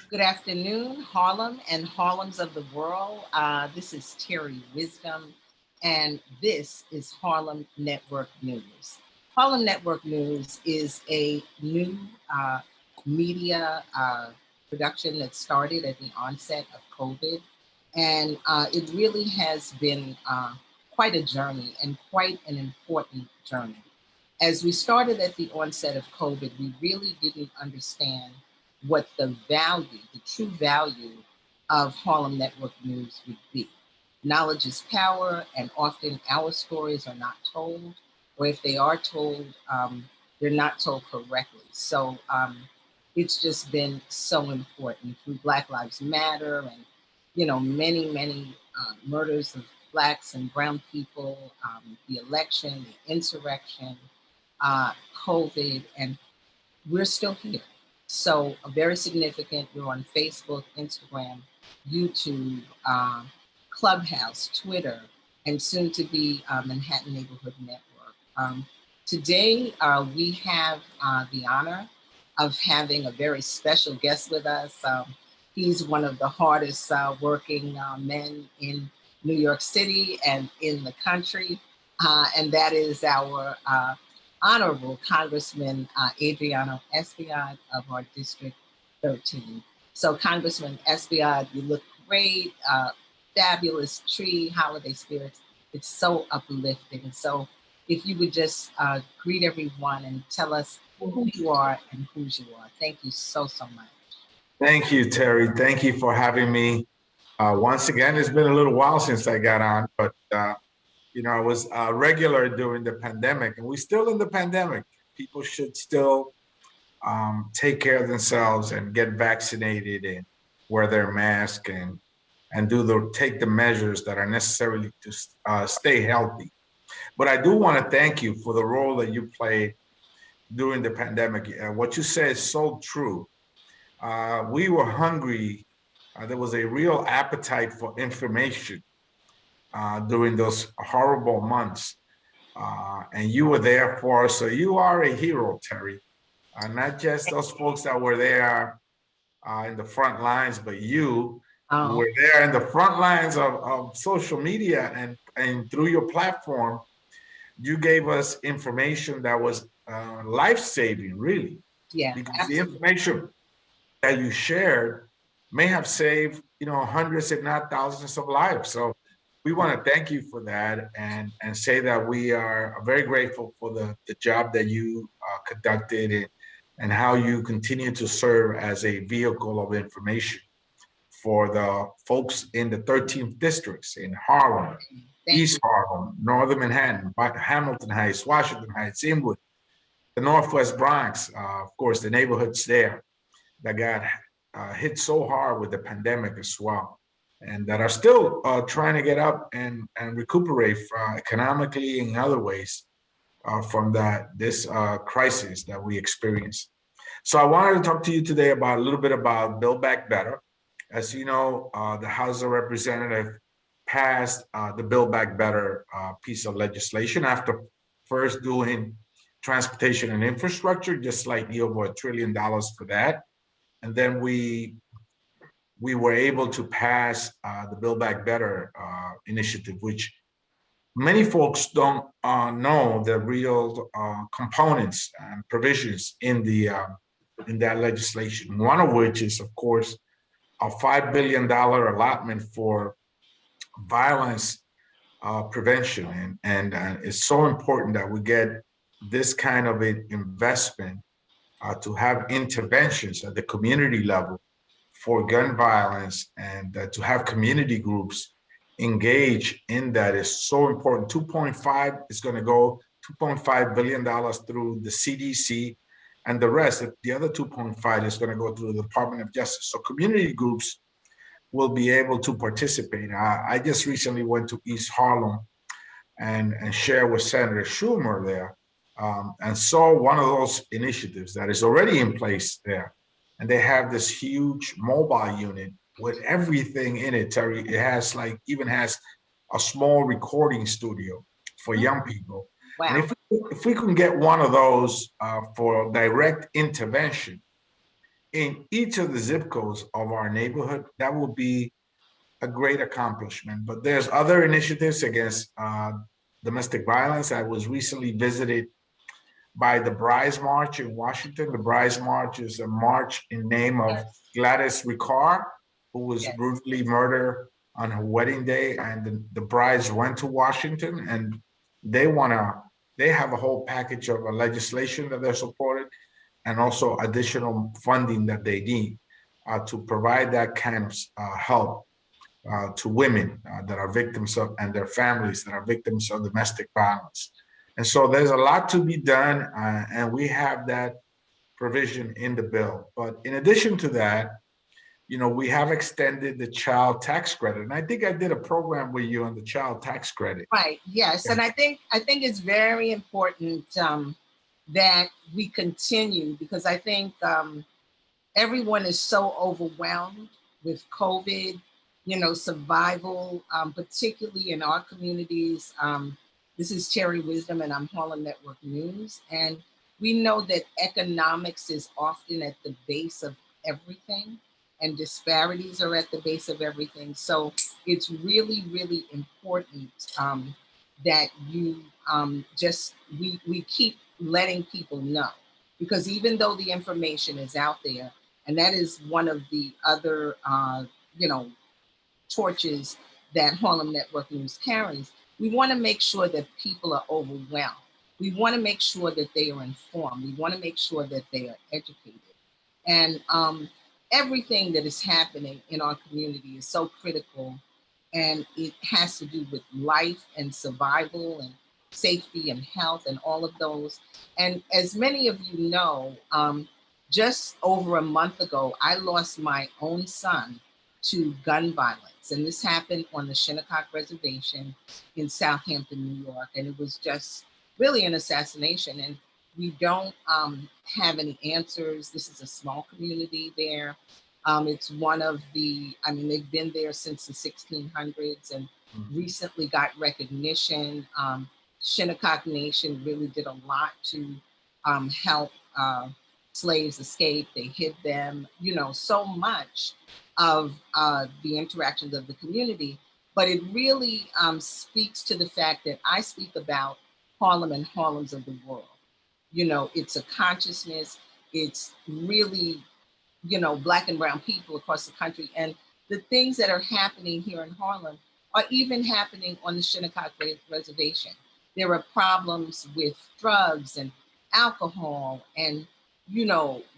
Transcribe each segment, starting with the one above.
Good afternoon, Harlem and Harlems of the world. This is Terri Wisdom, and this is Harlem Network News. Harlem Network News is a new media production that started at the onset of COVID, and it really has been quite a journey and quite an important journey. As we started at the onset of COVID, we really didn't understand what the value, the true value of Harlem Network News would be. Knowledge is power, and often our stories are not told, or if they are told, they're not told correctly. So it's just been so important through Black Lives Matter and, many murders of Blacks and brown people, the election, the insurrection, COVID, and we're still here. So very significant. We're on Facebook, Instagram, YouTube, Clubhouse, Twitter, and soon to be Manhattan Neighborhood Network. Today, we have the honor of having a very special guest with us. He's one of the hardest working men in New York City and in the country, and that is our Honorable Congressman Adriano Espaillat of our District 13. So Congressman Espaillat, you look great, fabulous tree, holiday spirits. It's so uplifting. So if you would just greet everyone and tell us who you are and whose you are. Thank you so much. Thank you, Terri. Thank you for having me. Once again, it's been a little while since I got on, but I was regular during the pandemic, and we're still in the pandemic. People should still take care of themselves and get vaccinated and wear their mask and take the measures that are necessary to stay healthy. But I do want to thank you for the role that you played during the pandemic. What you said is so true. We were hungry. There was a real appetite for information during those horrible months. And you were there for us. So you are a hero, Terri. Not just those folks that were there in the front lines, but you were there in the front lines of social media, and through your platform, you gave us information that was life-saving, really. Yeah, because absolutely. The information that you shared may have saved, hundreds, if not thousands of lives. So we want to thank you for that and say that we are very grateful for the job that you conducted and how you continue to serve as a vehicle of information for the folks in the 13th districts in Harlem, East Harlem, Northern Manhattan, Hamilton Heights, Washington Heights, Inwood, the Northwest Bronx, of course, the neighborhoods there that got hit so hard with the pandemic as well, and that are still trying to get up and recuperate economically and other ways from this crisis that we experienced. So I wanted to talk to you today about a little bit about Build Back Better. As you know, the House of Representatives passed the Build Back Better piece of legislation after first doing transportation and infrastructure, just slightly over $1 trillion for that. And then we were able to pass the Build Back Better initiative, which many folks don't know the real components and provisions in that legislation. One of which is, of course, a $5 billion allotment for violence prevention, and it's so important that we get this kind of an investment to have interventions at the community level for gun violence, and to have community groups engage in that is so important. 2.5 is going to go $2.5 billion through the CDC, and the rest, the other 2.5 is going to go through the Department of Justice. So community groups will be able to participate. I just recently went to East Harlem and shared with Senator Schumer there, and saw one of those initiatives that is already in place there. And they have this huge mobile unit with everything in it, Terry. It has even has a small recording studio for young people. Wow. And if we can get one of those for direct intervention in each of the zip codes of our neighborhood, that would be a great accomplishment. But there's other initiatives against domestic violence. I was recently visited by the Brides March in Washington. The Brides March is a march in name of Gladys Ricard, who was brutally murdered on her wedding day. And the brides went to Washington, and they have a whole package of legislation that they're supporting, and also additional funding that they need to provide that kind of help to women that are victims of, and their families that are victims of domestic violence. And so there's a lot to be done, and we have that provision in the bill. But in addition to that, we have extended the child tax credit. And I think I did a program with you on the child tax credit. Right, yes. Yeah. And I think it's very important that we continue, because I think everyone is so overwhelmed with COVID, survival, particularly in our communities. This is Terri Wisdom, and I'm Harlem Network News. And we know that economics is often at the base of everything, and disparities are at the base of everything. So it's really, really important that you we keep letting people know, because even though the information is out there, and that is one of the other, torches that Harlem Network News carries, we want to make sure that people are overwhelmed. We want to make sure that they are informed. We want to make sure that they are educated. And everything that is happening in our community is so critical, and it has to do with life and survival and safety and health and all of those. And as many of you know, just over a month ago, I lost my own son to gun violence. And this happened on the Shinnecock Reservation in Southampton, New York. And it was just really an assassination. And we don't have any answers. This is a small community there. It's one of the, they've been there since the 1600s and recently got recognition. Shinnecock Nation really did a lot to help slaves escape. They hid them, so much of the interactions of the community. But it really speaks to the fact that I speak about Harlem and Harlems of the world. It's a consciousness. It's really, Black and brown people across the country. And the things that are happening here in Harlem are even happening on the Shinnecock Reservation. There are problems with drugs and alcohol and,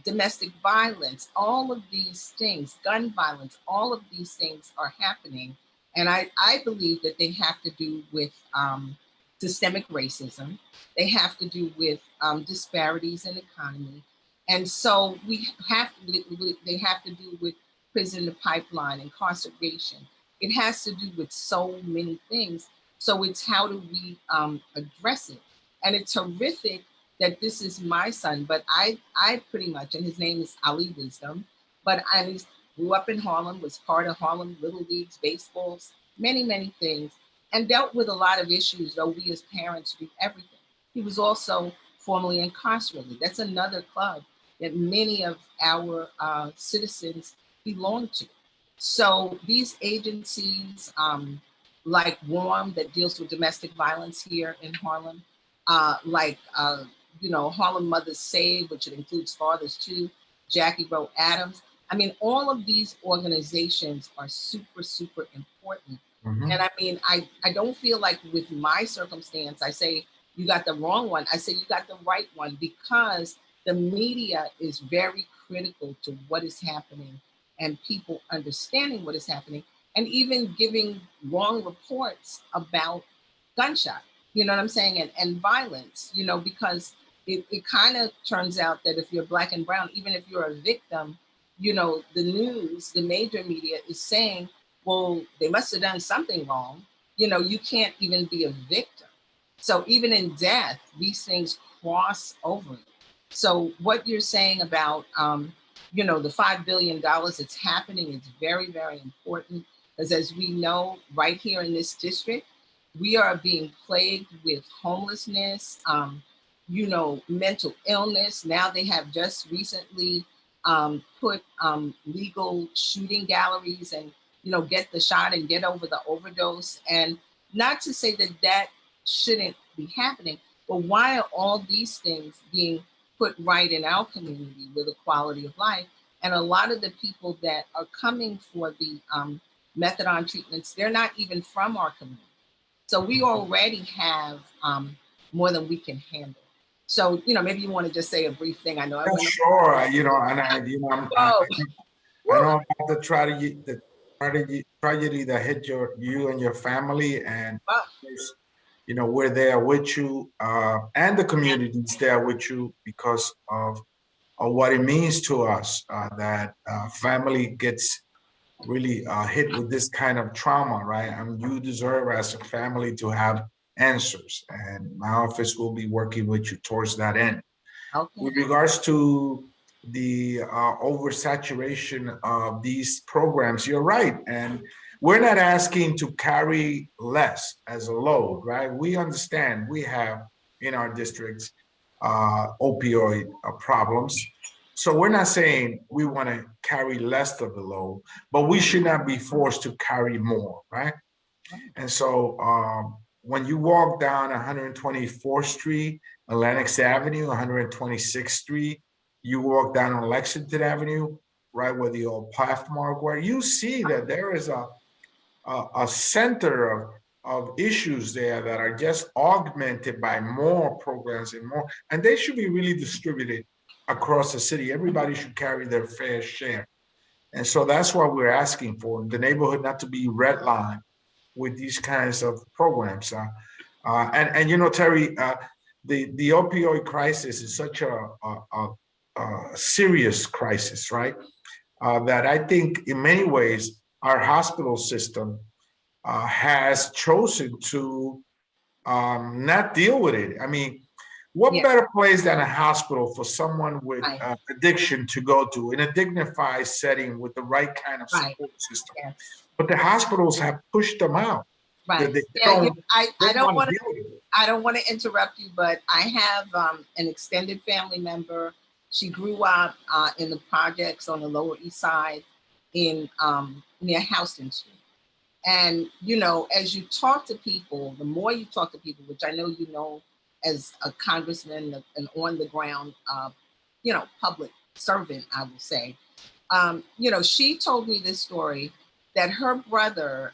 domestic violence, all of these things, gun violence, all of these things are happening. And I believe that they have to do with systemic racism. They have to do with disparities in economy. And so they have to do with prison pipeline, incarceration. It has to do with so many things. So it's how do we address it? And it's horrific that this is my son, but I pretty much, and his name is Ali Wisdom, but I grew up in Harlem, was part of Harlem Little Leagues, baseballs, many, many things, and dealt with a lot of issues, though we as parents do everything. He was also formerly incarcerated. That's another club that many of our citizens belong to. So these agencies, like WARM, that deals with domestic violence here in Harlem, Harlem Mothers Save, which it includes fathers too, Jackie Rowe Adams. I mean, all of these organizations are super, super important. And I mean, I don't feel like with my circumstance, I say you got the wrong one. I say you got the right one, because the media is very critical to what is happening and people understanding what is happening, and even giving wrong reports about gunshot, you know what I'm saying, and violence, because it kind of turns out that if you're black and brown, even if you're a victim, the news, the major media is saying, well, they must have done something wrong. You can't even be a victim. So even in death, these things cross over. So what you're saying about, the $5 billion that's happening, it's very, very important, because as we know, right here in this district, we are being plagued with homelessness, mental illness. Now they have just recently put legal shooting galleries, and get the shot and get over the overdose. And not to say that that shouldn't be happening, but why are all these things being put right in our community with a quality of life? And a lot of the people that are coming for the methadone treatments, they're not even from our community. So we already have more than we can handle. So, maybe you want to just say a brief thing. I know I went. Sure, and I know about the tragedy that hit you and your family, and we're there with you, and the community's there with you because of what it means to us that family gets really hit with this kind of trauma, right? And you deserve as a family to have answers, and my office will be working with you towards that end. Okay. With regards to the oversaturation of these programs, you're right. And we're not asking to carry less as a load, right? We understand we have in our districts opioid problems. So we're not saying we want to carry less of the load, but we should not be forced to carry more, right? And so when you walk down 124th Street, Atlantic Avenue, 126th Street, you walk down on Lexington Avenue, right where the old Pathmark were, you see that there is a center of issues there that are just augmented by more programs and they should be really distributed across the city. Everybody should carry their fair share. And so that's what we're asking for, the neighborhood not to be redlined with these kinds of programs. And Terri, the opioid crisis is such a serious crisis, right? That I think in many ways our hospital system has chosen to not deal with it. I mean, what better place than a hospital for someone with addiction to go to in a dignified setting with the right kind of support system? Yes. But the hospitals have pushed them out. Right. I don't want to interrupt you, but I have an extended family member. She grew up in the projects on the Lower East Side in near Houston Street. And, as you talk to people, the more you talk to people, which I know as a congressman and on the ground, public servant, I will say, she told me this story that her brother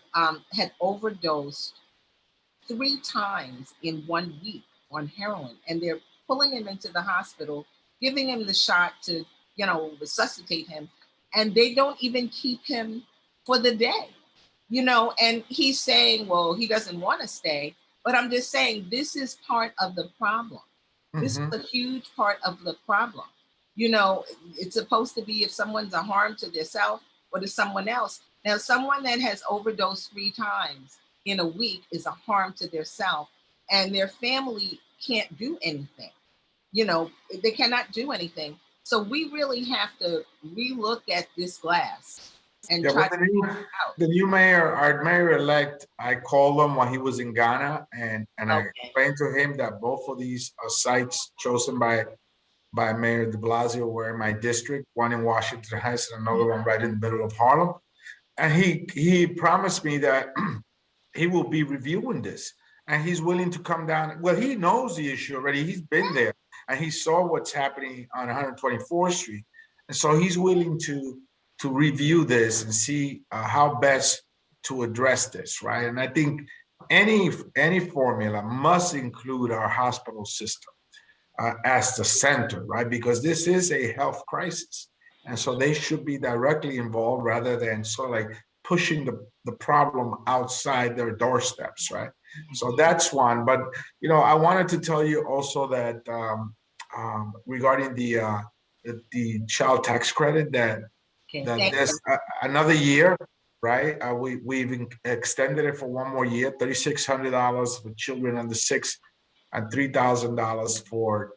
had overdosed 3 times in 1 week on heroin, and they're pulling him into the hospital, giving him the shot to, resuscitate him, and they don't even keep him for the day. And he's saying, well, he doesn't want to stay, but I'm just saying this is part of the problem. Mm-hmm. This is a huge part of the problem. It's supposed to be if someone's a harm to themselves or to someone else. Now, someone that has overdosed 3 times in a week is a harm to themselves, and their family can't do anything. They cannot do anything. So we really have to relook at this glass and Yeah, try but to work it out. the new mayor, our mayor-elect, I called him while he was in Ghana, and I Okay. explained to him that both of these sites chosen by Mayor de Blasio were in my district, one in Washington Heights and another one right in the middle of Harlem. And he promised me that he will be reviewing this and he's willing to come down. Well, he knows the issue already. He's been there and he saw what's happening on 124th Street. And so he's willing to review this and see how best to address this, right? And I think any formula must include our hospital system as the center, right? Because this is a health crisis. And so they should be directly involved rather than sort of like pushing the problem outside their doorsteps, right? So that's one. But, I wanted to tell you also that regarding the child tax credit Okay. that Thank there's you. another year, right? We've extended it for one more year, $3,600 for children under 6 and $3,000 for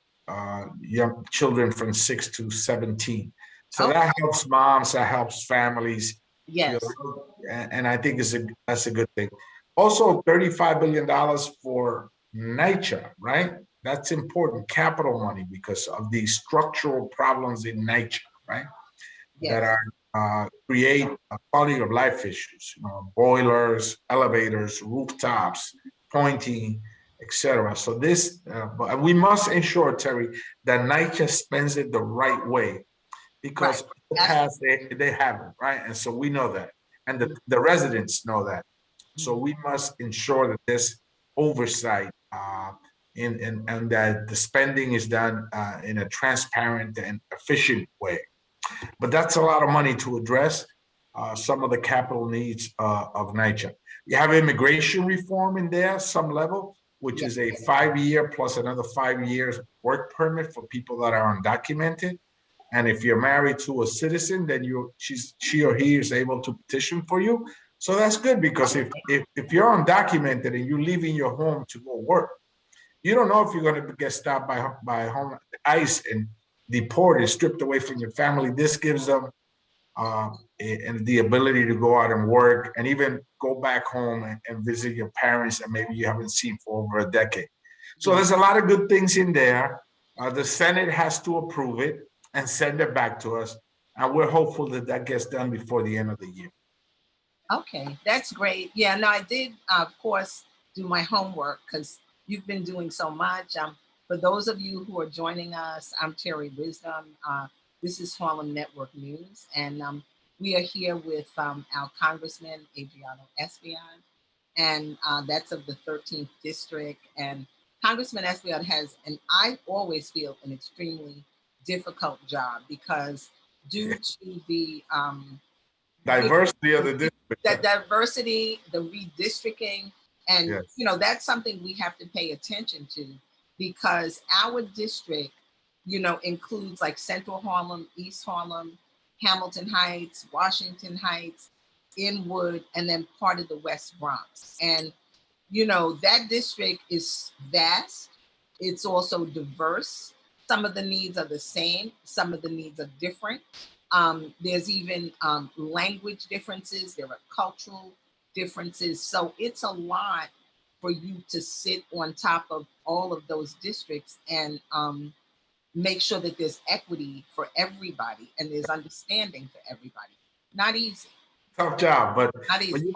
young children from 6 to 17. So Okay. that helps moms, that helps families, Yes. and I think that's a good thing. Also, $35 billion for NYCHA, right? That's important capital money because of the structural problems in NYCHA, right? That Yes. are create quality of life issues, boilers, elevators, rooftops, pointing, etc. So this, but we must ensure, Terry, that NYCHA spends it the right way Right. because in the That's past they haven't, right? And so we know that, and the residents know that. So we must ensure that this oversight and that the spending is done in a transparent and efficient way. But that's a lot of money to address some of the capital needs of NYCHA. You have immigration reform in there, some level, which yes. is a 5 year plus another 5 years work permit for people that are undocumented. And if you're married to a citizen, then she or he is able to petition for you. So that's good because if you're undocumented and you leave in your home to go work, you don't know if you're going to get stopped by home ICE and deported, stripped away from your family. This gives them and the ability to go out and work and even go back home and visit your parents that maybe you haven't seen for over a decade. So there's a lot of good things in there. The Senate has to approve it and send it back to us. And we're hopeful that that gets done before the end of the year. Okay, that's great. Yeah, no, I did, of course, do my homework because you've been doing so much. For those of you who are joining us, I'm Terri Wisdom. This is Harlem Network News, and we are here with our Congressman, Adriano Espaillat, and that's of the 13th District. And Congressman Espaillat has, and I always feel, an extremely difficult job because due to the Diversity of the that district. diversity, the redistricting, and Yes. that's something we have to pay attention to because our district, includes like Central Harlem, East Harlem, Hamilton Heights, Washington Heights, Inwood, and then part of the West Bronx. And that district is vast. It's also diverse. Some of the needs are the same, some of the needs are different. There's even language differences, there are cultural differences. So it's a lot for you to sit on top of all of those districts and make sure that there's equity for everybody and there's understanding for everybody. Not easy. Tough job, but Not easy.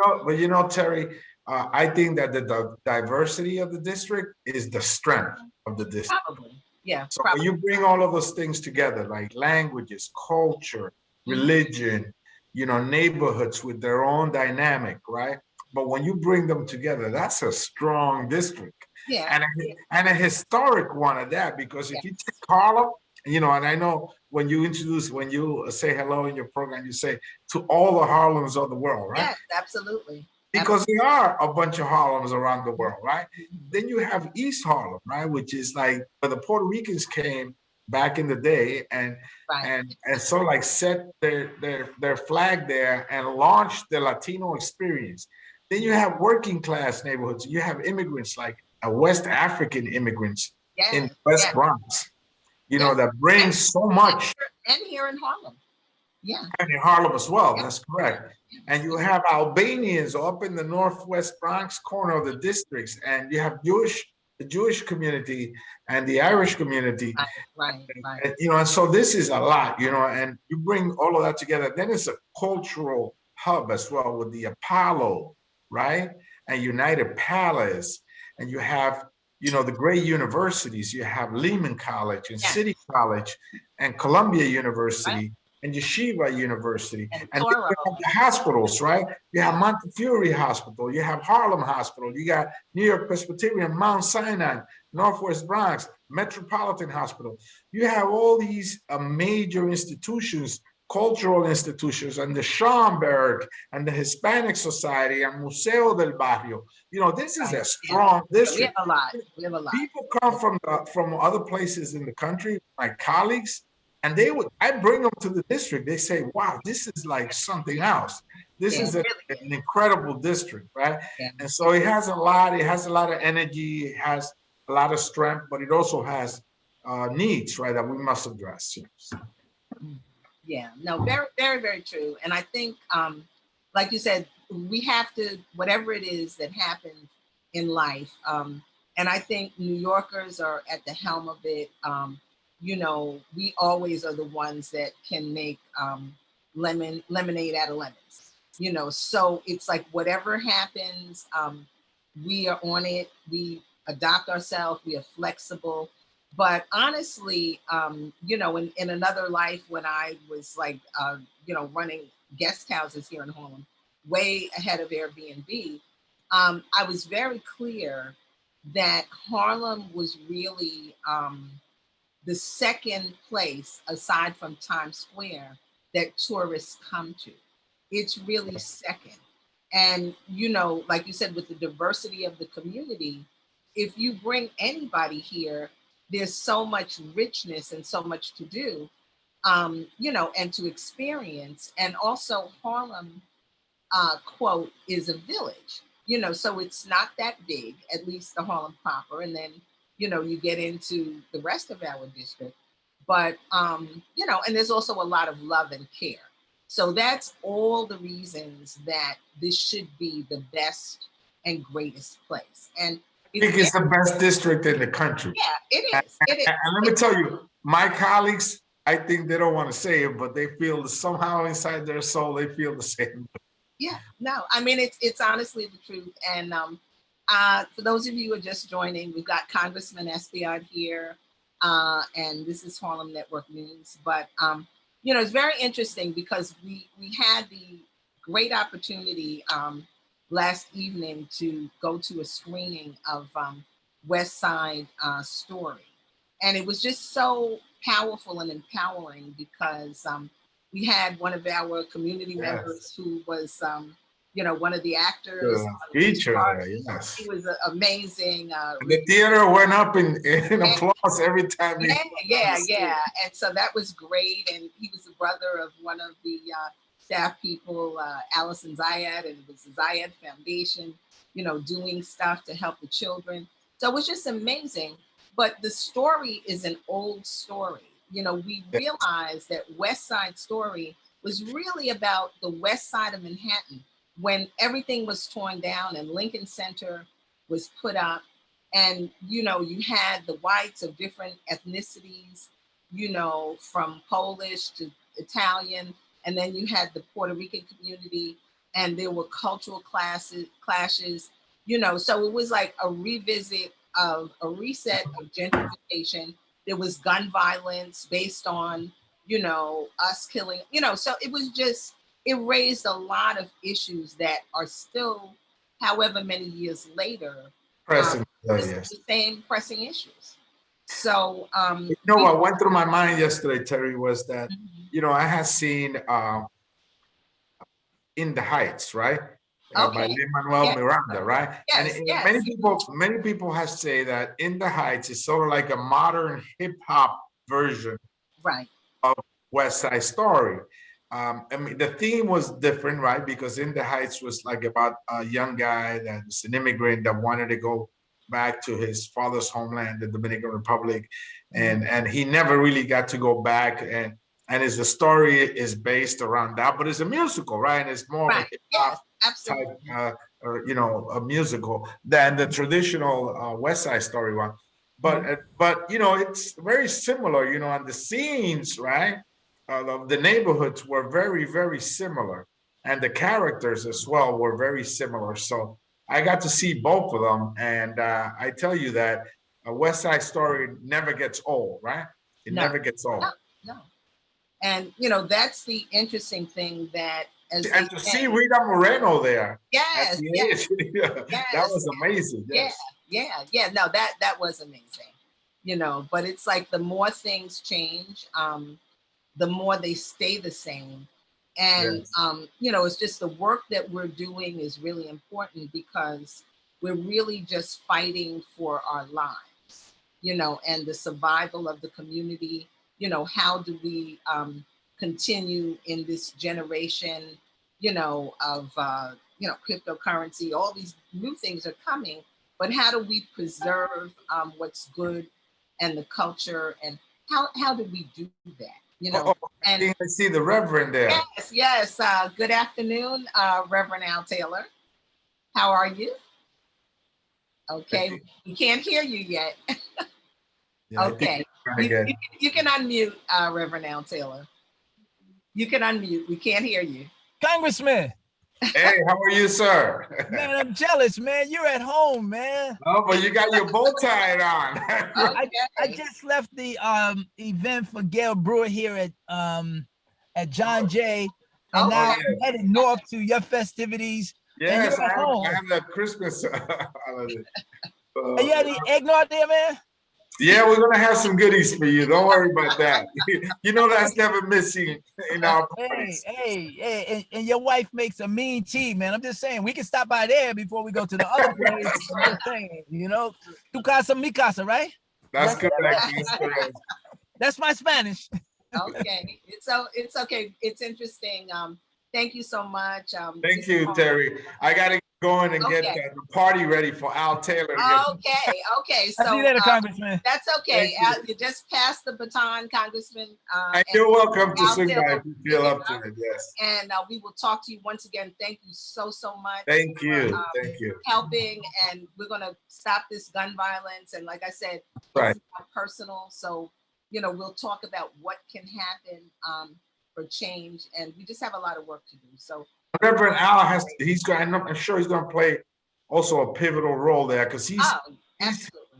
Terry, I think that the diversity of the district is the strength of the district. Probably. Yeah. So Probably. when you bring all of those things together, like languages, culture, religion, neighborhoods with their own dynamic, right? But when you bring them together, that's a strong district. Yeah. And a historic one at that, because if you take Harlem, and I know when you say hello in your program, you say to all the Harlems of the world, right? Yes, absolutely. Because there are a bunch of Harlems around the world, right? Then you have East Harlem, right, which is like where the Puerto Ricans came back in the day, and so like set their flag there and launched the Latino experience. Then you have working class neighborhoods. You have immigrants like West African immigrants in West Bronx, that brings so much. And here in Harlem. Yeah. And in Harlem as well, Yeah. that's correct. And you have Albanians up in the Northwest Bronx corner of the districts, and you have the Jewish community and the Irish community. Right. And, and so this is a lot, and you bring all of that together. Then it's a cultural hub as well with the Apollo, right? And United Palace. And you have, the great universities. You have Lehman College and City College and Columbia University and Yeshiva University. And then you have the hospitals, right? You have Montefiore Hospital. You have Harlem Hospital. You got New York Presbyterian, Mount Sinai, Northwest Bronx, Metropolitan Hospital. You have all these major institutions, cultural institutions, and the Schomburg and the Hispanic Society and Museo del Barrio. This is a strong district. We have a lot. People come from other places in the country, my colleagues, and I bring them to the district. They say, wow, this is like something else. This is an incredible district, right? Yeah. And so it has a lot of energy, it has a lot of strength, but it also has needs, right, that we must address. Yeah, no, very, very, very true. And I think, like you said, we have to, whatever it is that happens in life, and I think New Yorkers are at the helm of it. We always are the ones that can make lemonade out of lemons. So it's like whatever happens, we are on it. We adopt ourselves. We are flexible. But honestly, in another life when I was like, running guest houses here in Harlem, way ahead of Airbnb, I was very clear that Harlem was really the second place, aside from Times Square, that tourists come to. It's really second. And, like you said, with the diversity of the community, if you bring anybody here, there's so much richness and so much to do, and to experience. And also Harlem, quote, is a village, so it's not that big, at least the Harlem proper. And then, you get into the rest of our district. But, and there's also a lot of love and care. So that's all the reasons that this should be the best and greatest place. And I think it's the best district in the country. Yeah, it is. And let me tell you, my colleagues, I think they don't want to say it, but they feel somehow inside their soul, they feel the same. Yeah, no, I mean, it's honestly the truth. And for those of you who are just joining, we've got Congressman Espaillat here, and this is Harlem Network News. But, it's very interesting because we had the great opportunity last evening to go to a screening of West Side Story. And it was just so powerful and empowering because we had one of our community members who was, one of the actors. Feature, yes. He was amazing. The theater went up in applause every time. Yeah. And so that was great. And he was the brother of one of the staff people, Allison Zayed, and it was the Zayed Foundation, doing stuff to help the children. So it was just amazing. But the story is an old story. We realized that West Side Story was really about the west side of Manhattan when everything was torn down and Lincoln Center was put up. And, you had the whites of different ethnicities, from Polish to Italian. And then you had the Puerto Rican community, and there were cultural clashes, so it was like a revisit of a reset of gentrification. There was gun violence based on, us killing, so it was just, it raised a lot of issues that are still, however many years later, pressing, the same pressing issues. So, what went through my mind yesterday, Terry, was that, I had seen In the Heights, right? By Lin-Manuel Miranda, right? Yes, many people have say that In the Heights is sort of like a modern hip hop version, right, of West Side Story. I mean, the theme was different, right? Because In the Heights was like about a young guy that was an immigrant that wanted to go back to his father's homeland, the Dominican Republic, and he never really got to go back. And and the story is based around that, but it's a musical, right? And it's more of a hip hop type, or, you know, a musical than the traditional West Side Story one. But you know, it's very similar, you know, and the scenes, right? The neighborhoods were very similar, and the characters as well were very similar. So I got to see both of them, and I tell you that a West Side Story never gets old, right? It No, never gets old. no, no. And you know, that's the interesting thing that, as they And to see say, Rita Moreno there at yes, the yes, age, that yes, was amazing. yeah, Yes. yeah. No, that was amazing. You know, but it's like the more things change, the more they stay the same. And Yes. you know, it's just the work that we're doing is really important because we're really just fighting for our lives, you know, and the survival of the community. You know, how do we continue in this generation, you know, of you know, cryptocurrency? All these new things are coming, but how do we preserve what's good and the culture, and how do we do that? You Oh, know, oh, and I see the Reverend there. yes, yes. Good afternoon, Reverend Al Taylor. How are you? Okay, we can't hear you yet. Yeah, I think Okay, we're trying to you can unmute, Reverend Al Taylor. You can unmute. We can't hear you. Congressman. Hey, how are you, sir? Man, I'm jealous, man. You're at home, man. Oh, but you got your bow tie on. I just left the event for Gail Brewer here at John Jay, and now I'm headed north to your festivities. Yes, and you're at home. I have that Christmas holiday. Are you had any eggnog there, man? Yeah, we're gonna have some goodies for you. Don't worry about that. You know that's never missing in our parties. Hey, and your wife makes a mean tea, man. I'm just saying we can stop by there before we go to the other place. I'm just saying, you know, tu casa, mi casa, right? That's correct. That's correct. That's my Spanish. Okay, it's okay. It's interesting. Thank you so much. Thank you, Terry. I gotta get going and get the party ready for Al Taylor. Okay. So see you later, Congressman. That's okay. You just passed the baton, Congressman. And you're welcome to swing by if you feel up to it. Yes. And we will talk to you once again. Thank you so much. Thank you. For, thank you. Helping, and we're gonna stop this gun violence. And like I said, right. It's not personal. So you know, we'll talk about what can happen for change, and we just have a lot of work to do. So Reverend Al I'm sure he's going to play also a pivotal role there because he's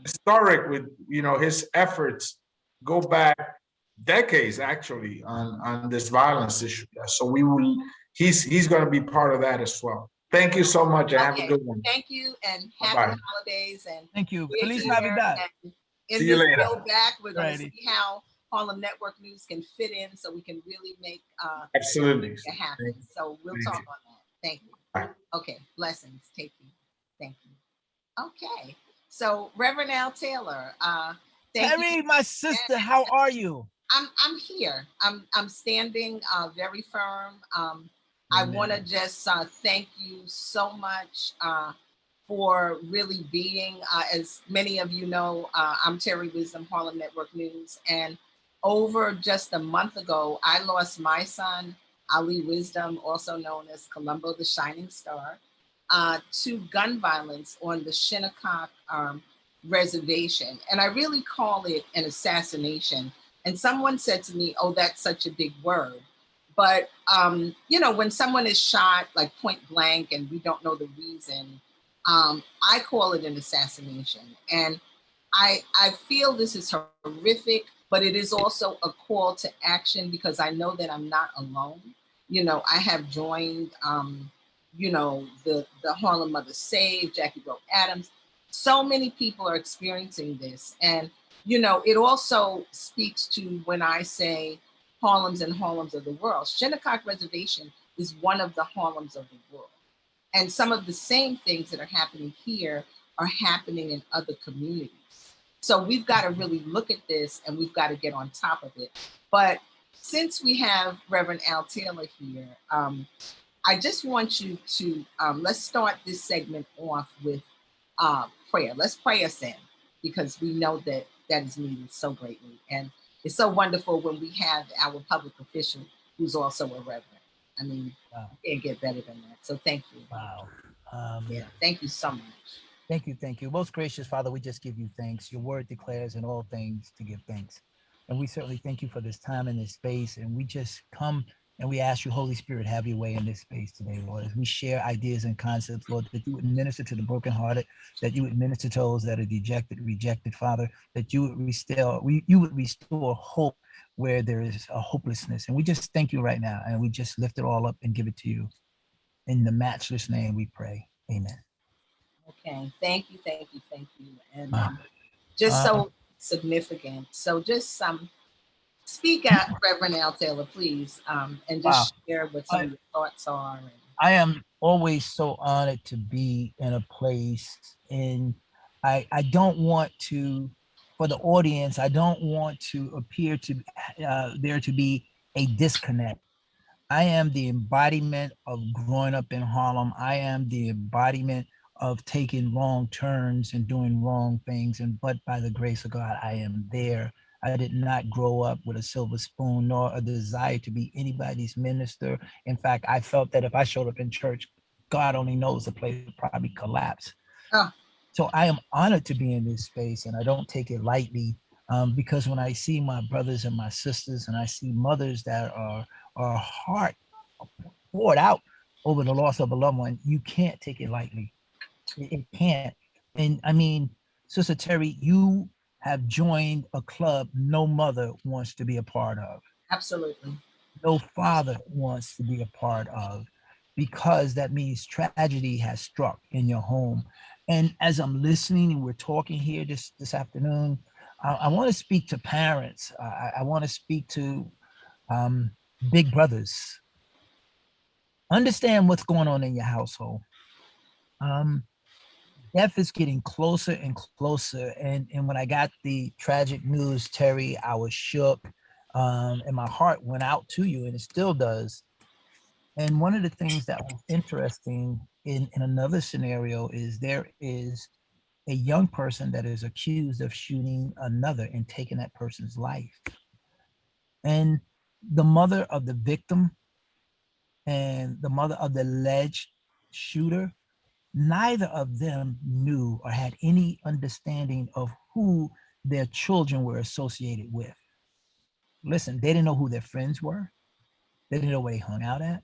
historic with, you know, his efforts go back decades actually on this violence issue. So he's going to be part of that as well. Thank you so much. And have a good one. Thank you, and happy holidays. And thank you. Feliz Navidad. In see you later. Build Back, we're going to see how Harlem Network News can fit in, so we can really make absolutely it happen. So we'll talk on that. Thank you. Bye. Okay, blessings. Take you. Thank you. Okay, so Reverend Al Taylor, Terri, my sister, how are you? I'm here. I'm standing very firm. I want to just thank you so much for really being, as many of you know, I'm Terri Wisdom, Harlem Network News. And over just a month ago, I lost my son, Ali Wisdom, also known as Columbo the Shining Star, to gun violence on the Shinnecock Reservation. And I really call it an assassination. And someone said to me, oh, that's such a big word. But, you know, when someone is shot like point blank and we don't know the reason, I call it an assassination. And I feel this is horrific, but it is also a call to action because I know that I'm not alone. You know, I have joined, you know, the Harlem Mothers Save, Jackie Rowe Adams. So many people are experiencing this. And, you know, it also speaks to when I say Harlems and Harlems of the world. Shinnecock Reservation is one of the Harlems of the world. And some of the same things that are happening here are happening in other communities. So we've got to really look at this and we've got to get on top of it. But since we have Reverend Al Taylor here, I just want you to, let's start this segment off with prayer. Let's pray us in because we know that that is needed so greatly. And it's so wonderful when we have our public official who's also a reverend. I mean, Wow. you can't get better than that. So thank you. Wow. Yeah, thank you so much. Thank you, thank you. Most gracious Father, we just give you thanks. Your word declares in all things to give thanks. And we certainly thank you for this time and this space. And we just come and we ask you, Holy Spirit, have your way in this space today, Lord, as we share ideas and concepts, Lord, that you would minister to the brokenhearted, that you would minister to those that are dejected, rejected, Father, that you would restore hope where there is a hopelessness. And we just thank you right now. And we just lift it all up and give it to you. In the matchless name we pray. Amen. Okay, thank you. And just so significant. So just speak out, Reverend Al Taylor, please, and just share what some of your thoughts are. I am always so honored to be in a place, and I don't want to, for the audience, I don't want to appear to there to be a disconnect. I am the embodiment of growing up in Harlem. I am the embodiment of taking wrong turns and doing wrong things. But by the grace of God, I am there. I did not grow up with a silver spoon nor a desire to be anybody's minister. In fact, I felt that if I showed up in church, God only knows the place would probably collapse. Oh. So I am honored to be in this space, and I don't take it lightly, because when I see my brothers and my sisters, and I see mothers that are heart poured out over the loss of a loved one, you can't take it lightly. It can't. And I mean, Sister Terri, you have joined a club no mother wants to be a part of. Absolutely. No father wants to be a part of, because that means tragedy has struck in your home. And as I'm listening and we're talking here this afternoon, I want to speak to parents. I want to speak to big brothers. Understand what's going on in your household. Death is getting closer and closer. And when I got the tragic news, Terri, I was shook. And my heart went out to you, and it still does. And one of the things that was interesting in another scenario is there is a young person that is accused of shooting another and taking that person's life. And the mother of the victim and the mother of the alleged shooter, neither of them knew or had any understanding of who their children were associated with. Listen, they didn't know who their friends were. They didn't know where they hung out at.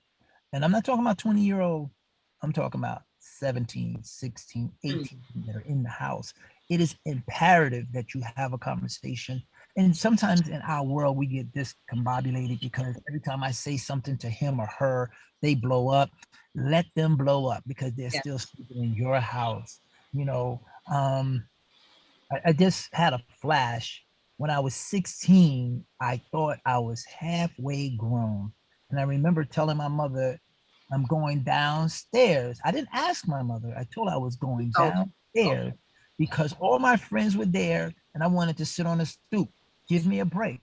And I'm not talking about 20-year-old. I'm talking about 17, 16, 18 that are in the house. It is imperative that you have a conversation. And sometimes in our world, we get discombobulated because every time I say something to him or her, they blow up. Let them blow up, because they're still sleeping in your house. You know, I just had a flash. When I was 16, I thought I was halfway grown. And I remember telling my mother, I'm going downstairs. I didn't ask my mother. I told her I was going downstairs because all my friends were there and I wanted to sit on the stoop. Give me a break.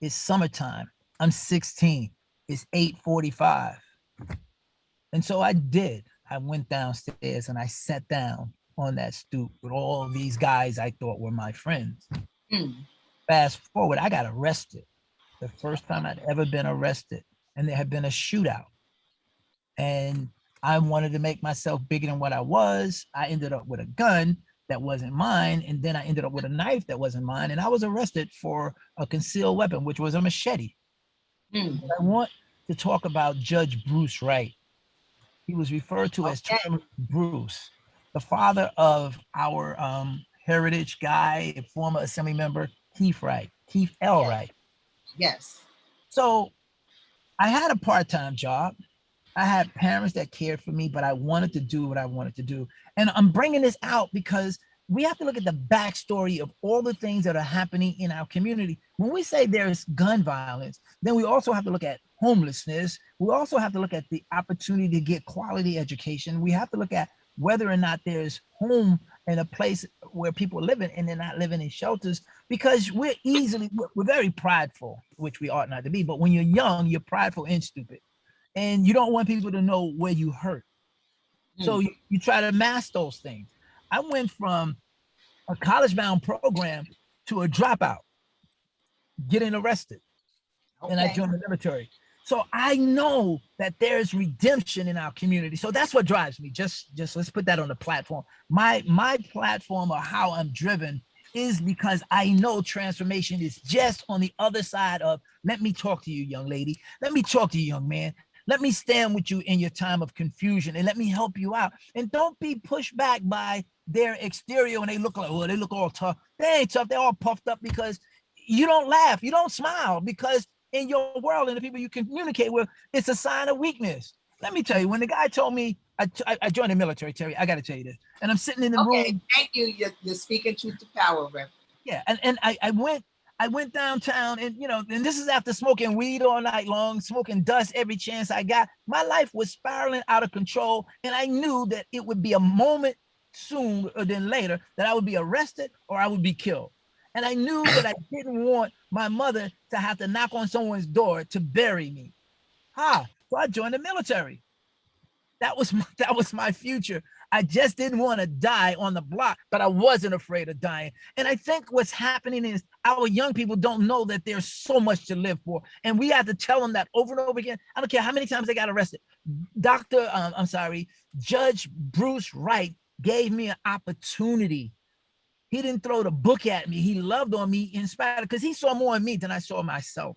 It's summertime. I'm 16. It's 8:45. And so I did. I went downstairs and I sat down on that stoop with all these guys I thought were my friends. Fast forward, I got arrested. The first time I'd ever been arrested. And there had been a shootout. And I wanted to make myself bigger than what I was. I ended up with a gun that wasn't mine. And then I ended up with a knife that wasn't mine. And I was arrested for a concealed weapon, which was a machete. I want to talk about Judge Bruce Wright. He was referred to as Terry Bruce, the father of our heritage guy, a former assembly member, Keith Wright, Keith L. Wright. Yes. So I had a part-time job. I had parents that cared for me, but I wanted to do what I wanted to do. And I'm bringing this out because we have to look at the backstory of all the things that are happening in our community. When we say there's gun violence, then we also have to look at homelessness. We also have to look at the opportunity to get quality education. We have to look at whether or not there's home and a place where people are living and they're not living in shelters, because we're very prideful, which we ought not to be. But when you're young, you're prideful and stupid. And you don't want people to know where you hurt. So you try to mask those things. I went from a college-bound program to a dropout getting arrested. Okay. And I joined the military. So I know that there's redemption in our community. So that's what drives me. Just let's put that on the platform. My platform, or how I'm driven, is because I know transformation is just on the other side of, let me talk to you, young lady. Let me talk to you, young man. Let me stand with you in your time of confusion and let me help you out. And don't be pushed back by their exterior when they look like, oh, they look all tough. They ain't tough. They're all puffed up because you don't laugh. You don't smile because in your world and the people you communicate with, it's a sign of weakness. Let me tell you, when the guy told me I joined the military, Terry, I got to tell you this. And I'm sitting in the room. Thank you. You're speaking truth to power, Reverend. Yeah, and I went downtown, and and this is after smoking weed all night long, smoking dust every chance I got. My life was spiraling out of control, and I knew that it would be a moment sooner than later that I would be arrested or I would be killed. And I knew that I didn't want my mother to have to knock on someone's door to bury me. So I joined the military. That was my future. I just didn't want to die on the block, but I wasn't afraid of dying. And I think what's happening is our young people don't know that there's so much to live for. And we have to tell them that over and over again. I don't care how many times they got arrested. Judge Bruce Wright gave me an opportunity. He didn't throw the book at me. He loved on me in spite of, because he saw more in me than I saw myself.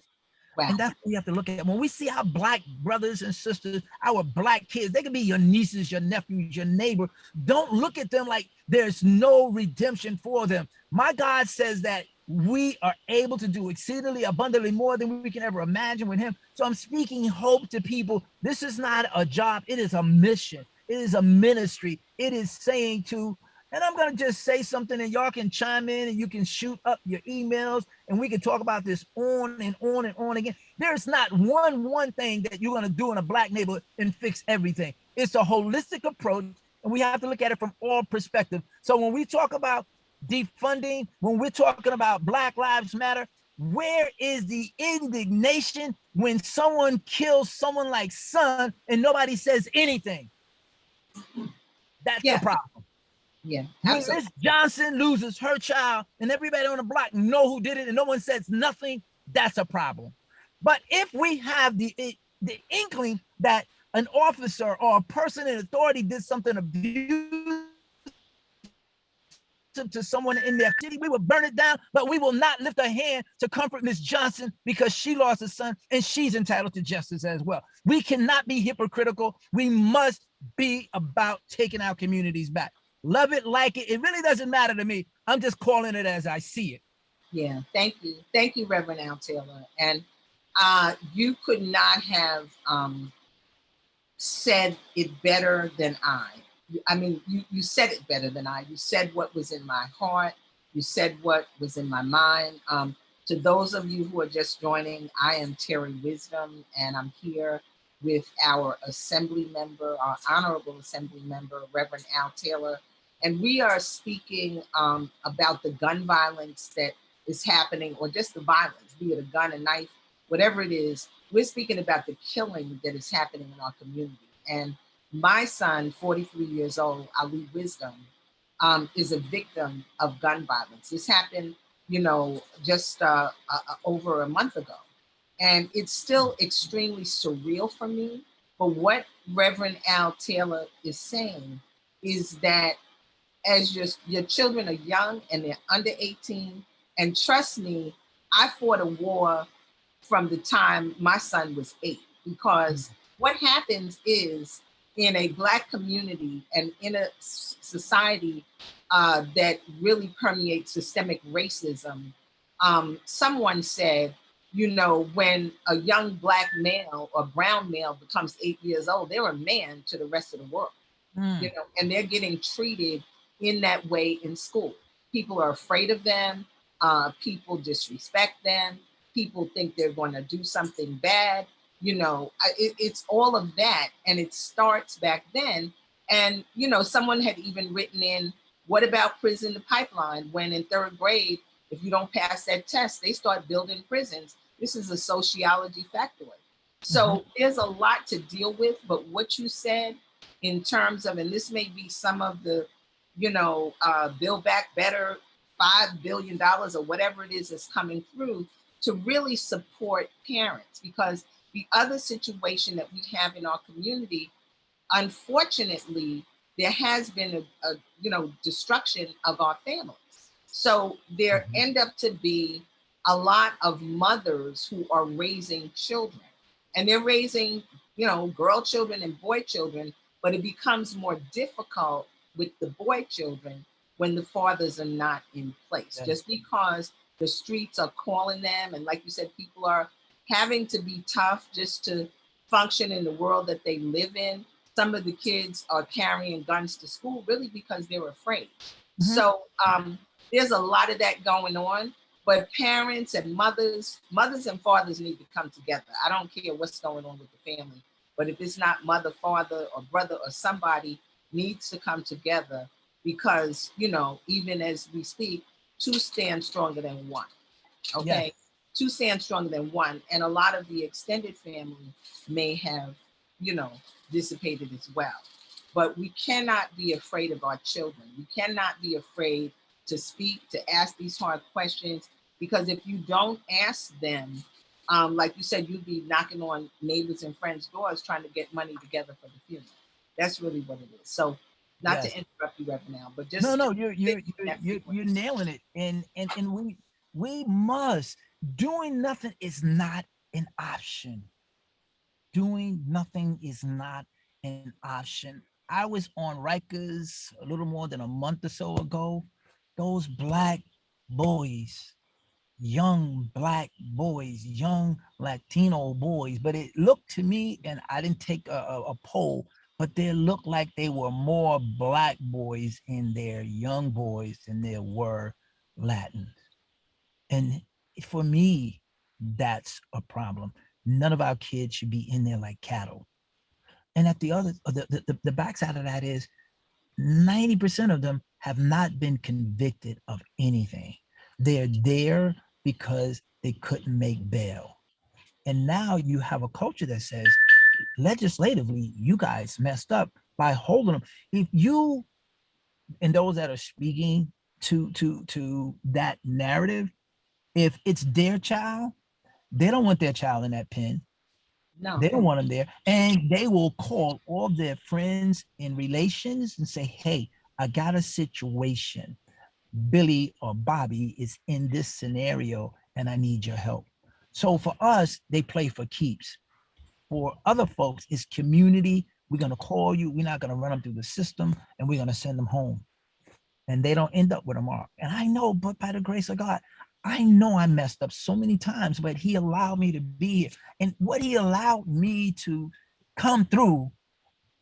Wow. And that's what we have to look at. When we see our Black brothers and sisters, our Black kids, they can be your nieces, your nephews, your neighbor. Don't look at them like there's no redemption for them. My God says that we are able to do exceedingly abundantly more than we can ever imagine with him. So I'm speaking hope to people. This is not a job. It is a mission. It is a ministry. It is saying to, and I'm going to just say something and y'all can chime in and you can shoot up your emails and we can talk about this on and on and on again. There's not one thing that you're going to do in a Black neighborhood and fix everything. It's a holistic approach and we have to look at it from all perspectives. So when we talk about defunding, when we're talking about Black Lives Matter, where is the indignation when someone kills someone like Son and nobody says anything? That's the problem. Yeah, when Miss Johnson loses her child and everybody on the block know who did it and no one says nothing, that's a problem. But if we have the inkling that an officer or a person in authority did something abusive to someone in their city, we will burn it down, but we will not lift a hand to comfort Miss Johnson because she lost a son and she's entitled to justice as well. We cannot be hypocritical. We must be about taking our communities back. Love it, like it. It really doesn't matter to me. I'm just calling it as I see it. Yeah, thank you. Thank you, Reverend Al Taylor. And you could not have said it better than I. I mean, you said it better than I. You said what was in my heart. You said what was in my mind. To those of you who are just joining, I am Terri Wisdom, and I'm here with our assembly member, our honorable assembly member, Reverend Al Taylor. And we are speaking about the gun violence that is happening, or just the violence, be it a gun, a knife, whatever it is. We're speaking about the killing that is happening in our community. And my son, 43 years old, Ali Wisdom, is a victim of gun violence. This happened, just over a month ago. And it's still extremely surreal for me. But what Reverend Al Taylor is saying is that as your children are young and they're under 18, and trust me, I fought a war from the time my son was 8, because what happens is in a Black community and in a society that really permeates systemic racism, someone said, when a young Black male or brown male becomes 8 years old, they're a man to the rest of the world, and they're getting treated in that way in school. People are afraid of them. People disrespect them. People think they're going to do something bad. It's all of that. And it starts back then. And, someone had even written in, what about prison to pipeline? When in 3rd grade, if you don't pass that test, they start building prisons. This is a sociology factoid. So there's a lot to deal with. But what you said in terms of, and this may be some of the, Build Back Better, $5 billion or whatever it is that's coming through to really support parents, because the other situation that we have in our community, unfortunately, there has been a destruction of our families. So there Mhm. end up to be a lot of mothers who are raising children, and they're raising, girl children and boy children, but it becomes more difficult with the boy children when the fathers are not in place, That is just because the streets are calling them. And like you said, people are having to be tough just to function in the world that they live in. Some of the kids are carrying guns to school really because they're afraid. Mhm. So there's a lot of that going on. But parents and mothers and fathers need to come together. I don't care what's going on with the family, but if it's not mother, father, or brother, or somebody needs to come together, because even as we speak, two stand stronger than one. Yes. Okay, two stand stronger than one, and a lot of the extended family may have, you know, dissipated as well. But we cannot be afraid of our children. We cannot be afraid to speak, to ask these hard questions, because if you don't ask them, like you said, you'd be knocking on neighbors and friends' doors trying to get money together for the funeral. That's really what it is. So, not to Yes. interrupt you, Reverend, now, but No, just no, you're stick you're on you're that you're frequency. you're nailing it. And we must. Doing nothing is not an option. Doing nothing is not an option. I was on Rikers a little more than a month or so ago. Those black boys, young black boys, young Latino boys, but it looked to me, and I didn't take a poll, but they looked like they were more black boys in their young boys than there were Latin. And for me, that's a problem. None of our kids should be in there like cattle. And at the other, the backside of that is 90% of them have not been convicted of anything. They're there because they couldn't make bail. And now you have a culture that says, legislatively, you guys messed up by holding them. If you and those that are speaking to that narrative, if it's their child, they don't want their child in that pen. No. They don't want them there. And they will call all their friends and relations and say, hey, I got a situation. Billy or Bobby is in this scenario and I need your help. So for us, they play for keeps. For other folks, it's community. We're going to call you. We're not going to run them through the system, and we're going to send them home. And they don't end up with a mark. And I know, but by the grace of God, I know I messed up so many times, but he allowed me to be here. And what he allowed me to come through,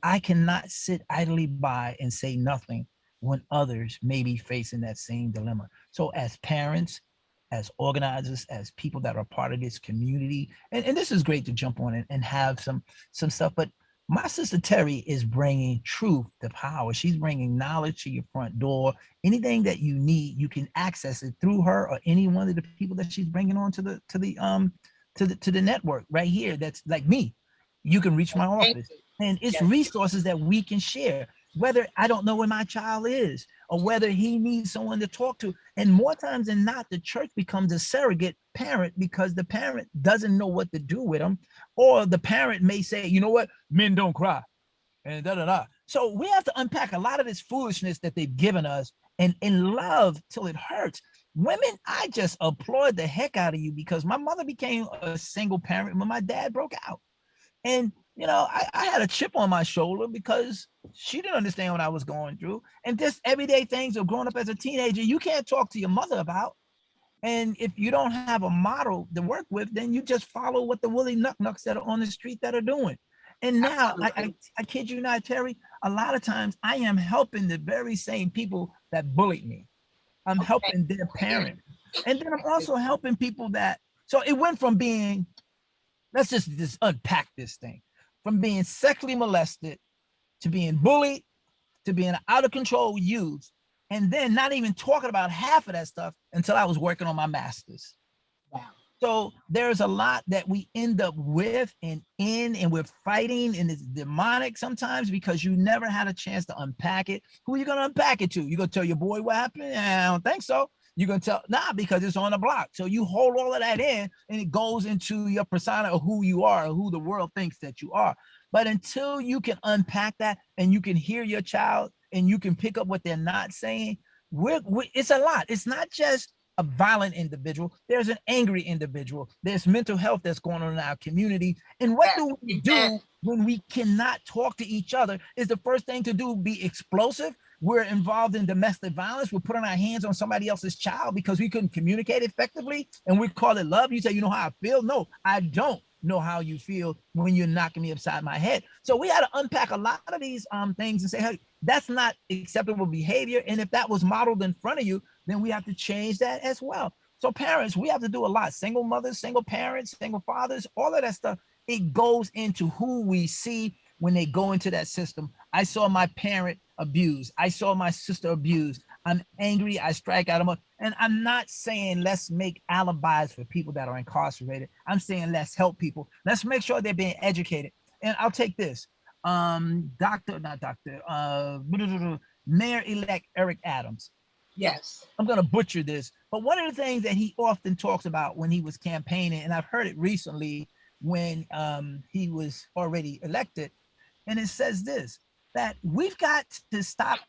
I cannot sit idly by and say nothing when others may be facing that same dilemma. So as parents, as organizers, as people that are part of this community, and this is great to jump on and have some stuff, but my sister Terri is bringing truth to power. She's bringing knowledge to your front door. Anything that you need, you can access it through her or any one of the people that she's bringing on to the network right here. That's like me. You can reach my Thank office, you. and it's Yes. resources that we can share. Whether I don't know where my child is, or whether he needs someone to talk to, and more times than not, the church becomes a surrogate parent because the parent doesn't know what to do with them, or the parent may say, you know what, men don't cry, and da da da. So we have to unpack a lot of this foolishness that they've given us, and in love till it hurts. Women, I just applaud the heck out of you, because my mother became a single parent when my dad broke out. And I had a chip on my shoulder because she didn't understand what I was going through. And just everyday things of growing up as a teenager, you can't talk to your mother about. And if you don't have a model to work with, then you just follow what the Willie Knucks that are on the street that are doing. And now, Absolutely. I kid you not, Terri, a lot of times I am helping the very same people that bullied me. I'm Okay. helping their parents. And then I'm also helping people that, so it went from being, let's just unpack this thing, from being sexually molested to being bullied to being out of control youth, and then not even talking about half of that stuff until I was working on my master's. Wow. So there's a lot that we end up with and we're fighting, and it's demonic sometimes because you never had a chance to unpack it. Who are you going to unpack it to? You going to tell your boy what happened? I don't think so. You're gonna tell, nah, because it's on the block. So you hold all of that in, and it goes into your persona of who you are, or who the world thinks that you are. But until you can unpack that and you can hear your child and you can pick up what they're not saying, it's a lot. It's not just a violent individual. There's an angry individual. There's mental health that's going on in our community. And what do we do when we cannot talk to each other? Is the first thing to do be explosive? We're involved in domestic violence. We're putting our hands on somebody else's child because we couldn't communicate effectively, and we call it love. You say, you know how I feel? No, I don't know how you feel when you're knocking me upside my head. So we had to unpack a lot of these things and say, hey, that's not acceptable behavior. And if that was modeled in front of you, then we have to change that as well. So parents, we have to do a lot. Single mothers, single parents, single fathers, all of that stuff. It goes into who we see when they go into that system. I saw my parent abused. I saw my sister abused. I'm angry. I strike out. And I'm not saying let's make alibis for people that are incarcerated. I'm saying let's help people. Let's make sure they're being educated. And I'll take this. Mayor-elect Eric Adams. Yes. I'm going to butcher this, but one of the things that he often talks about when he was campaigning, and I've heard it recently when he was already elected, and it says this, that we've got to stop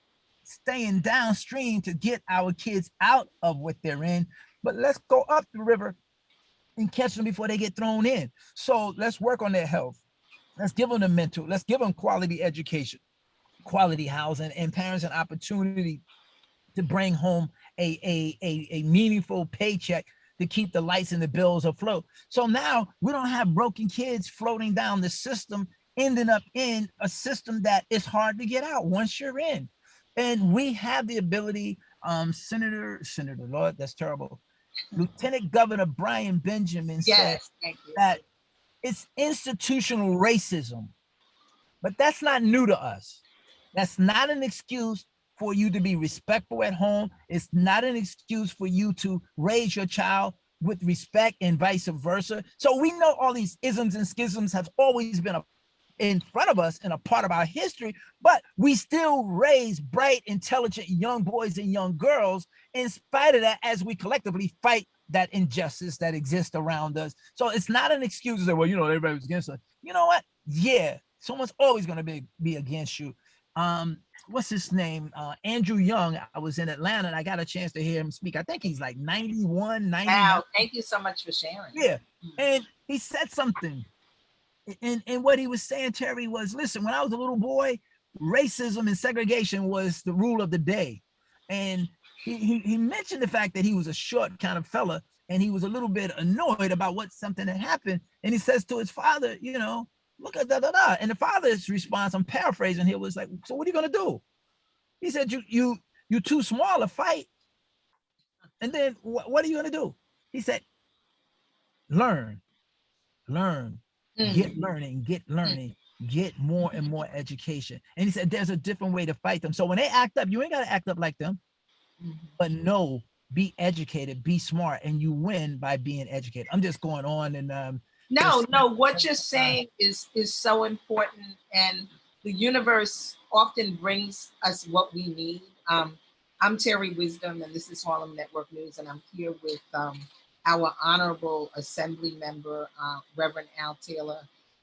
staying downstream to get our kids out of what they're in, but let's go up the river and catch them before they get thrown in. So let's work on their health. Let's give them the mental, let's give them quality education, quality housing, and parents an opportunity to bring home a meaningful paycheck to keep the lights and the bills afloat. So now we don't have broken kids floating down the system, ending up in a system that is hard to get out once you're in. And we have the ability, Senator, Lord, that's terrible. Lieutenant Governor Brian Benjamin said that it's institutional racism, but that's not new to us. That's not an excuse for you to be respectful at home. It's not an excuse for you to raise your child with respect and vice versa. So we know all these isms and schisms have always been in front of us and a part of our history, but we still raise bright, intelligent young boys and young girls in spite of that, as we collectively fight that injustice that exists around us. So it's not an excuse to say, well, you know, everybody's against us. You know what? Yeah, someone's always going to be against you. What's his name? Andrew Young. I was in Atlanta and I got a chance to hear him speak. I think he's like 91, 99. Wow, thank you so much for sharing. Yeah, and he said something. And what he was saying, Terry, was, listen, when I was a little boy, racism and segregation was the rule of the day. And he mentioned the fact that he was a short kind of fella and he was a little bit annoyed about something that happened. And he says to his father, you know, look at da-da-da. And the father's response, I'm paraphrasing here, was like, so what are you going to do? He said, you too small to fight. And then what are you going to do? He said, learn. Get learning, get more and more education. And he said, there's a different way to fight them. So when they act up, you ain't got to act up like them, but no, be educated, be smart, and you win by being educated. I'm just going on and no, what you're saying is so important, and the universe often brings us what we need. I'm Terri Wisdom, and this is Harlem Network News, and I'm here with our honorable assembly member, Reverend Al Taylor,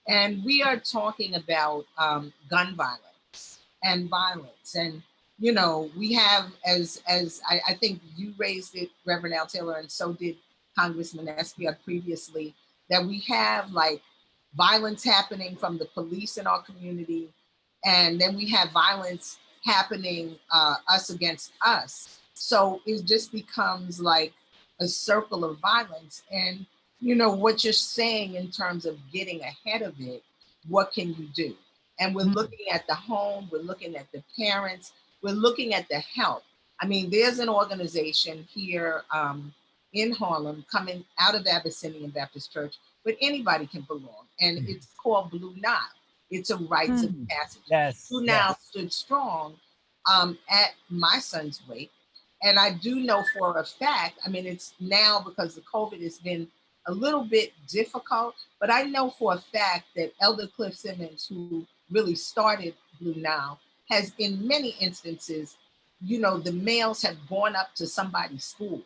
and we are talking about gun violence and violence. And you know, we have, as I think you raised it, Reverend Al Taylor, and so did Congressman Espaillat previously, that we have like violence happening from the police in our community, and then we have violence happening us against us. So it just becomes like a circle of violence. And you know what you're saying in terms of getting ahead of it, what can you do? And we're looking at the home, we're looking at the parents, we're looking at the help. I mean, there's an organization here in Harlem coming out of Abyssinian Baptist Church, but anybody can belong. And it's called Blue Nile. It's a rites of passage. Yes, Blue Nile stood strong at my son's wake. And I do know for a fact, I mean, it's now because the COVID has been a little bit difficult, but I know for a fact that Elder Cliff Simmons, who really started Blue Nile, has in many instances, you know, the males have gone up to somebody's school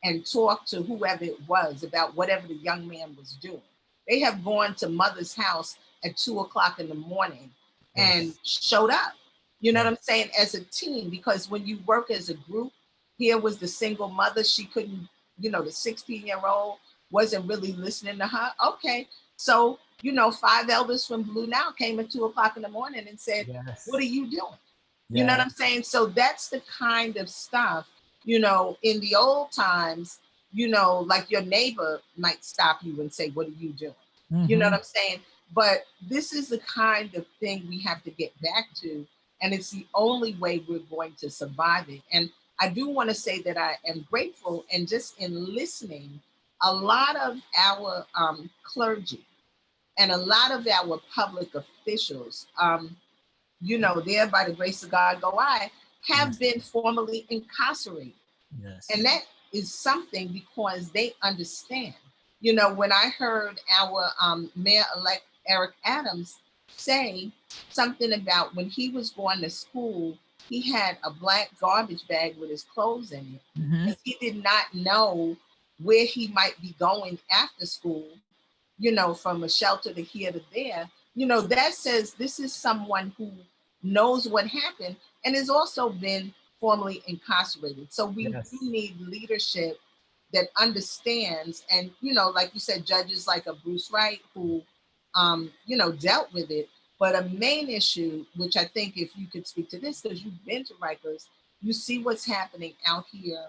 and talk to whoever it was about whatever the young man was doing. They have gone to mother's house at 2 o'clock in the morning and showed up. You know what I'm saying? As a team, because when you work as a group, here was the single mother. She couldn't, the 16-year-old wasn't really listening to her. Okay. So, 5 elders from Blue Now came at 2 o'clock in the morning and said, what are you doing? You know what I'm saying? So that's the kind of stuff, in the old times, like your neighbor might stop you and say, what are you doing? You know what I'm saying? But this is the kind of thing we have to get back to. And it's the only way we're going to survive it. And I do want to say that I am grateful, and just in listening, a lot of our clergy and a lot of our public officials, there by the grace of God go I, have been formerly incarcerated. And that is something because they understand. When I heard our mayor-elect Eric Adams say something about when he was going to school, he had a black garbage bag with his clothes in it. Because he did not know where he might be going after school, from a shelter to here to there. That says this is someone who knows what happened and has also been formerly incarcerated. So we do need leadership that understands, and like you said, judges like a Bruce Wright who dealt with it. But a main issue, which I think if you could speak to this, because you've been to Rikers, you see what's happening out here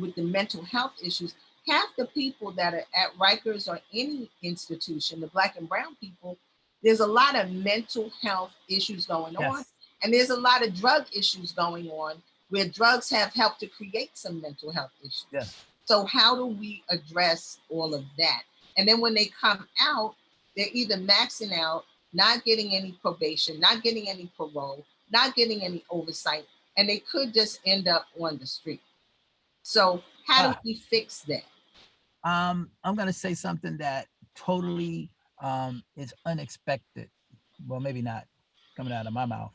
with the mental health issues. Half the people that are at Rikers or any institution, the Black and brown people, there's a lot of mental health issues going on. And there's a lot of drug issues going on where drugs have helped to create some mental health issues. So how do we address all of that? And then when they come out, they're either maxing out, not getting any probation, not getting any parole, not getting any oversight, and they could just end up on the street. So how do we fix that? I'm going to say something that totally is unexpected. Well, maybe not coming out of my mouth.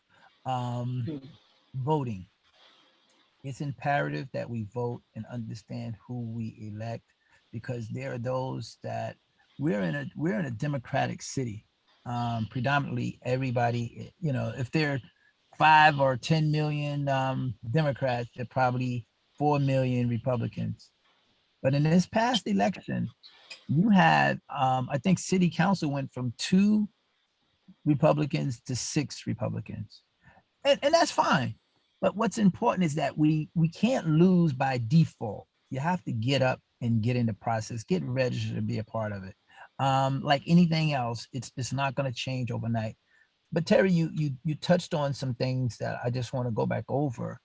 Voting. It's imperative that we vote and understand who we elect, because there are those that we're in a democratic city. Predominantly everybody, if there are 5 or 10 million Democrats, there are probably 4 million Republicans. But in this past election, you had, I think city council went from 2 Republicans to 6 Republicans. And that's fine. But what's important is that we can't lose by default. You have to get up and get in the process, get registered to be a part of it. Like anything else, it's not going to change overnight. But Terri, you touched on some things that I just want to go back over.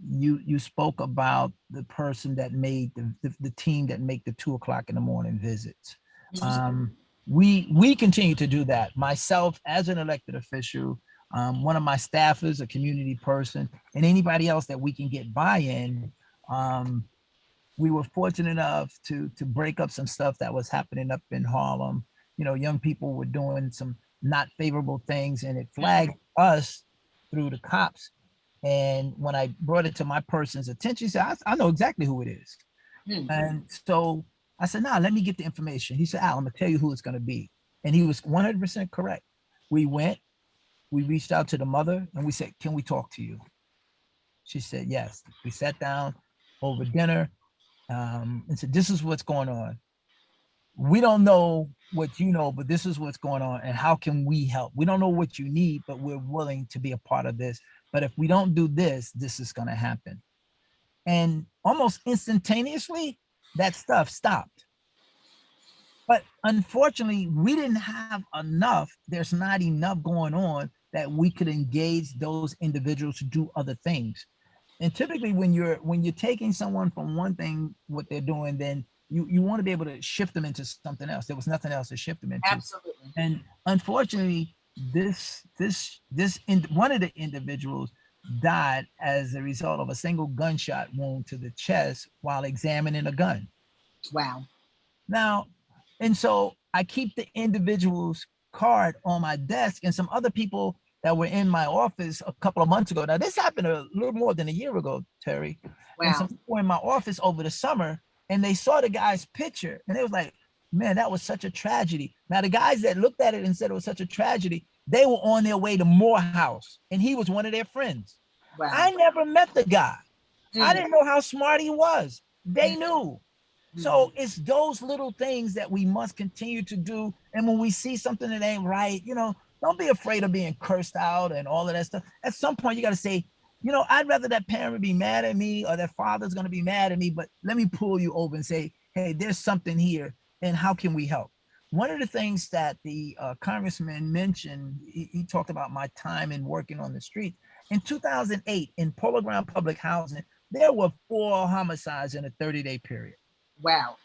You spoke about the person that made the team that make the 2 o'clock in the morning visits. We continue to do that. Myself as an elected official, one of my staffers, a community person, and anybody else that we can get buy-in. We were fortunate enough to break up some stuff that was happening up in Harlem. Young people were doing some not favorable things, and it flagged us through the cops. And when I brought it to my person's attention, he said, I know exactly who it is. And so I said, nah, let me get the information. He said, Al, I'm gonna tell you who it's gonna be. And he was 100% correct. We reached out to the mother and we said, can we talk to you? She said, yes. We sat down over dinner and said, this is what's going on. We don't know what you know, but this is what's going on, and how can we help? We don't know what you need, but we're willing to be a part of this. But if we don't do this, this is going to happen. And almost instantaneously, that stuff stopped. But unfortunately, we didn't have enough. There's not enough going on that we could engage those individuals to do other things. And typically when you're taking someone from one thing, what they're doing, then you want to be able to shift them into something else. There was nothing else to shift them into. Absolutely. And unfortunately, one of the individuals died as a result of a single gunshot wound to the chest while examining a gun. Wow. Now, and so I keep the individual's card on my desk, and some other people that were in my office a couple of months ago. Now, this happened a little more than a year ago, Terry. And some Wow. people were in my office over the summer, and they saw the guy's picture, and they was like, man, that was such a tragedy. Now, the guys that looked at it and said it was such a tragedy, they were on their way to Morehouse, and he was one of their friends. Wow. I never met the guy. I didn't know how smart he was. They knew. So it's those little things that we must continue to do. And when we see something that ain't right, you know, don't be afraid of being cursed out and all of that stuff. At some point, you got to say, you know, I'd rather that parent be mad at me or that father's going to be mad at me, but let me pull you over and say, hey, there's something here, and how can we help? One of the things that the congressman mentioned, he talked about my time in working on the street. In 2008, in Polo Ground Public Housing, there were 4 homicides in a 30-day period. Wow.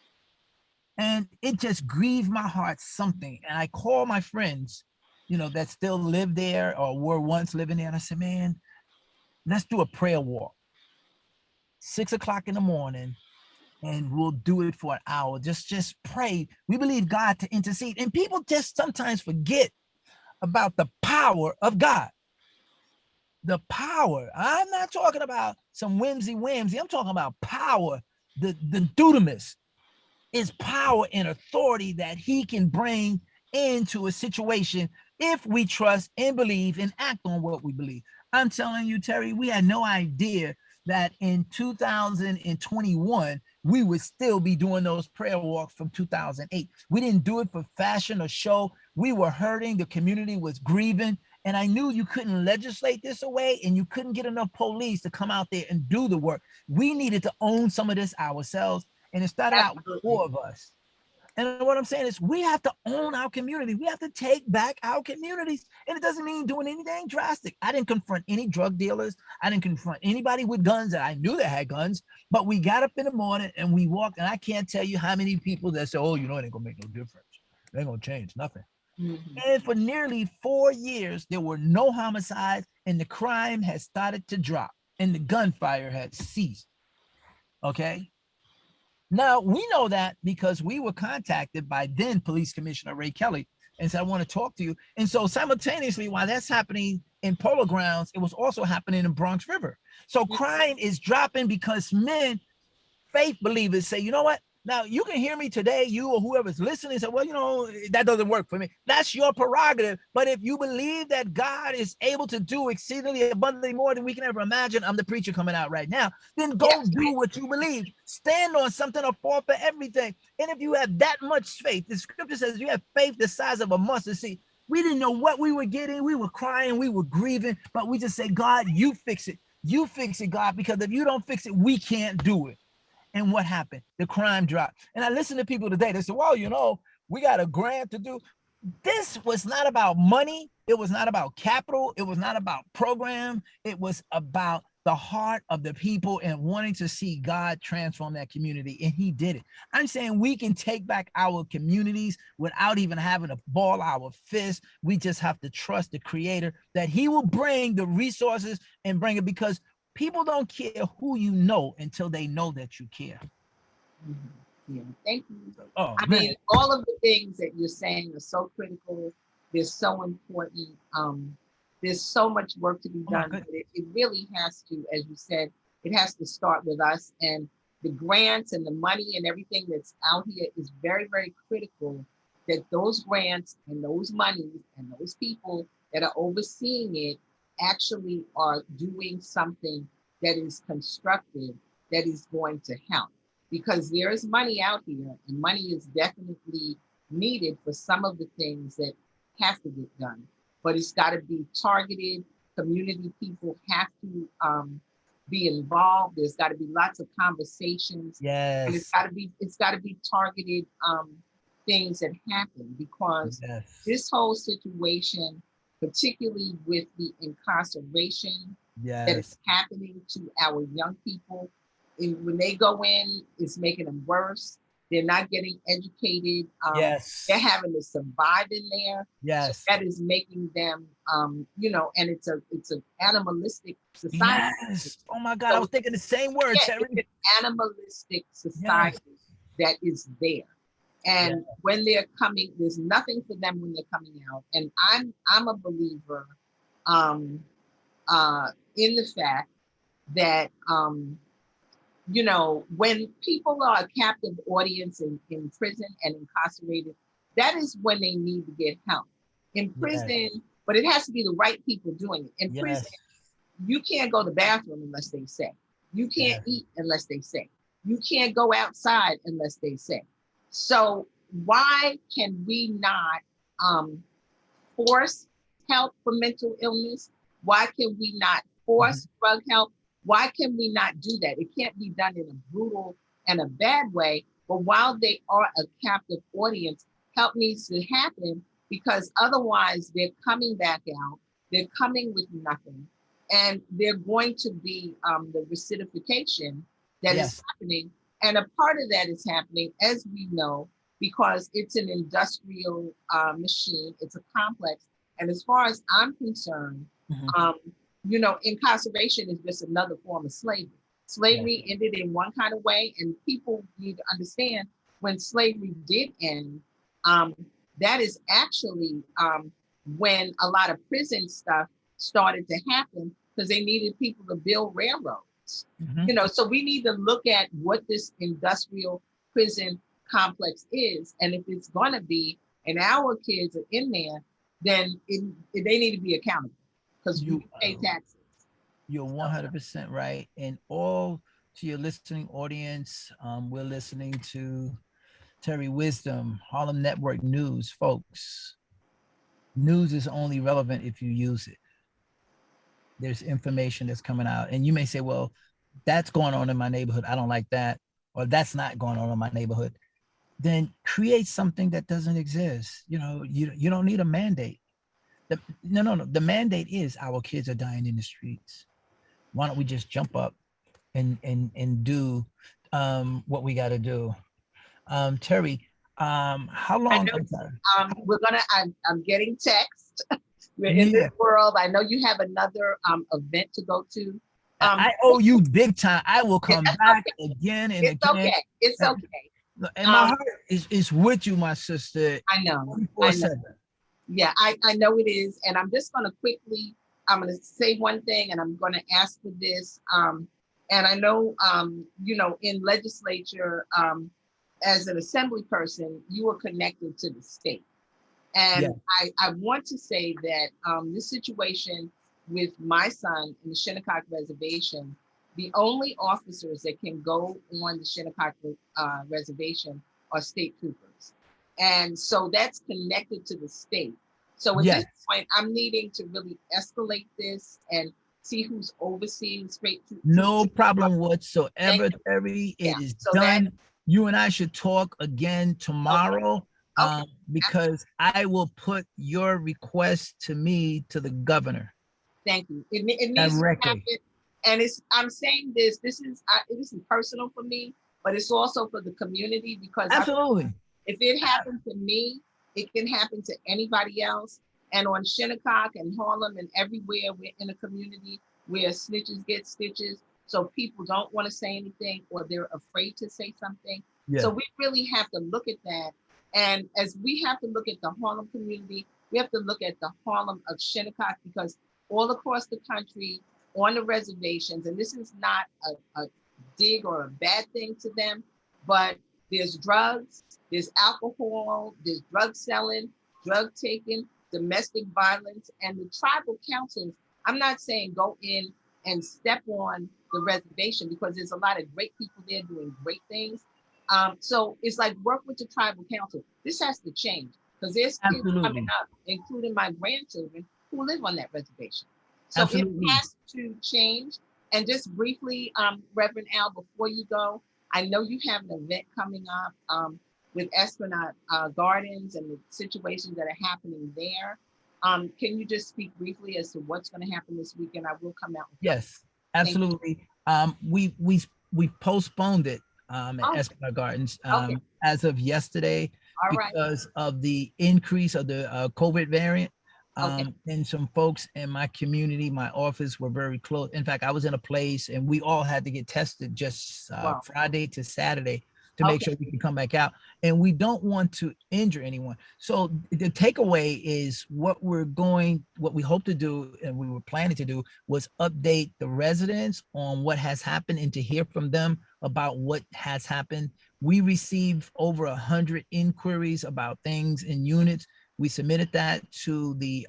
And it just grieved my heart something. And I called my friends, you know, that still live there or were once living there. And I said, man, let's do a prayer walk. 6 o'clock in the morning, and we'll do it for an hour. Just pray. We believe God to intercede. And people just sometimes forget about the power of God. The power. I'm not talking about some whimsy. I'm talking about power. The dunamis is power and authority that he can bring into a situation if we trust and believe and act on what we believe. I'm telling you, Terry, we had no idea that in 2021, we would still be doing those prayer walks from 2008. We didn't do it for fashion or show. We were hurting. The community was grieving. And I knew you couldn't legislate this away, and you couldn't get enough police to come out there and do the work. We needed to own some of this ourselves. And it started out with 4 of us. And what I'm saying is we have to own our community. We have to take back our communities. And it doesn't mean doing anything drastic. I didn't confront any drug dealers. I didn't confront anybody with guns that I knew that had guns. But we got up in the morning and we walked. And I can't tell you how many people that say, oh, you know, it ain't going to make no difference. It ain't going to change nothing. And for nearly 4 years, there were no homicides, and the crime had started to drop, and the gunfire had ceased. Okay. Now, we know that because we were contacted by then Police Commissioner Ray Kelly and said, I want to talk to you. And so simultaneously, while that's happening in Polo Grounds, it was also happening in Bronx River. So crime is dropping because men, faith believers say, you know what? Now, you can hear me today, you or whoever's listening, say, well, you know, that doesn't work for me. That's your prerogative. But if you believe that God is able to do exceedingly abundantly more than we can ever imagine, I'm the preacher coming out right now, then go do what you believe. Stand on something or fall for everything. And if you have that much faith, the scripture says you have faith the size of a mustard seed. We didn't know what we were getting. We were crying, we were grieving, but we just say, God, you fix it. You fix it, God, because if you don't fix it, we can't do it. And what happened? The crime dropped. And I listen to people today. They say, well, you know, we got a grant to do. This was not about money. It was not about capital. It was not about program. It was about the heart of the people and wanting to see God transform that community. And he did it. I'm saying we can take back our communities without even having to ball our fists. We just have to trust the creator that he will bring the resources and bring it, because people don't care who you know until they know that you care. Yeah, thank you. Oh, I mean, all of the things that you're saying are so critical. They're so important. There's so much work to be done. But it really has to, as you said, it has to start with us. And the grants and the money and everything that's out here is very, very critical, that those grants and those monies and those people that are overseeing it actually are doing something that is constructive, that is going to help. Because there is money out here, and money is definitely needed for some of the things that have to get done. But it's got to be targeted. Community people have to be involved. There's got to be lots of conversations. Yes. And it's got to be targeted things that happen, because this whole situation, particularly with the incarceration that is happening to our young people, when they go in, it's making them worse. They're not getting educated. They're having to survive in there. So that is making them, you know, and it's an animalistic society. Oh my God, so, I was thinking the same word, Terri. It's an animalistic society that is there. And when they're coming, there's nothing for them when they're coming out. And I'm a believer um, in the fact that, you know, when people are a captive audience in prison and incarcerated, that is when they need to get help. In prison, Yes. but it has to be the right people doing it. In prison, Yes. you can't go to the bathroom unless they say. You can't Yes. eat unless they say. You can't go outside unless they say. So why can we not force help for mental illness? Why can we not force drug help? Why can we not do that? It can't be done in a brutal and a bad way. But while they are a captive audience, help needs to happen because otherwise they're coming back out. They're coming with nothing. And they're going to be the recidification that is Yes. happening. And a part of that is happening, as we know, because it's an industrial machine. It's a complex. And as far as I'm concerned, Mhm. you know, incarceration is just another form of slavery. Slavery ended in one kind of way, and people need to understand when slavery did end, um, that is actually when a lot of prison stuff started to happen because they needed people to build railroads. Mhm. You know, so we need to look at what this industrial prison complex is, and if it's going to be, and our kids are in there, then they need to be accountable because we You pay taxes. You're 100% right. And all to your listening audience, we're listening to Terri Wisdom, Harlem Network News, folks. News is only relevant if you use it. There's information that's coming out, and you may say, "Well, that's going on in my neighborhood. I don't like that," or "That's not going on in my neighborhood." Then create something that doesn't exist. You know, you don't need a mandate. No. The mandate is our kids are dying in the streets. Why don't we just jump up and do what we got to do? Terri, how I long? know I'm sorry. I'm getting text. We're in Yeah, this world. I know you have another event to go to. I owe you big time. I will Yeah, come that's back okay. again and It's again. okay. It's And, okay. and my Um, heart is with you, my sister, I know. I know. 24/7. Yeah, I know it is. And I'm just going to quickly, I'm going to say one thing and I'm going to ask for this. And I know, you know, in legislature, as an assembly person, you are connected to the state. Yeah. And I want to say that this situation with my son in the Shinnecock Reservation, the only officers that can go on the Shinnecock Reservation are state troopers. And so that's connected to the state. So at Yes. this point, I'm needing to really escalate this and see who's overseeing state troopers. No problem whatsoever, Thank you. Terri. Yeah. It is So that, done. You and I should talk again tomorrow. okay. Because I will put your request to me to the governor Thank you. It needs to directly. happen. And I'm saying this is personal for me, but it's also for the community because Absolutely. if it happened to me, it can happen to anybody else. And on Shinnecock and Harlem and everywhere, we're in a community where snitches get stitches. So people don't want to say anything or they're afraid to say something. Yeah. So we really have to look at that. And as we have to look at the Harlem community, we have to look at the Harlem of Shinnecock because all across the country on the reservations, and this is not a dig or a bad thing to them, but there's drugs, there's alcohol, there's drug selling, drug taking, domestic violence, and the tribal councils. I'm not saying go in and step on the reservation because there's a lot of great people there doing great things. So it's like work with the tribal council. This has to change because there's kids coming Absolutely. up, including my grandchildren, who live on that reservation. So it Absolutely. has to change. And just briefly, Reverend Al, before you go, I know you have an event coming up with Esplanade Gardens and the situations that are happening there. Can you just speak briefly as to what's going to happen this weekend? I will come out. Yes, absolutely. We postponed it at Oh, Esplanade Gardens okay. as of yesterday All right. because of the increase of the COVID variant. Okay. And some folks in my community, my office were very close. In fact, I was in a place and we all had to get tested just Wow. Friday to Saturday. to make sure we can come back out. And we don't want to injure anyone. So the takeaway is what we hope to do and we were planning to do was update the residents on what has happened and to hear from them about what has happened. We received over 100 inquiries about things in units. We submitted that to the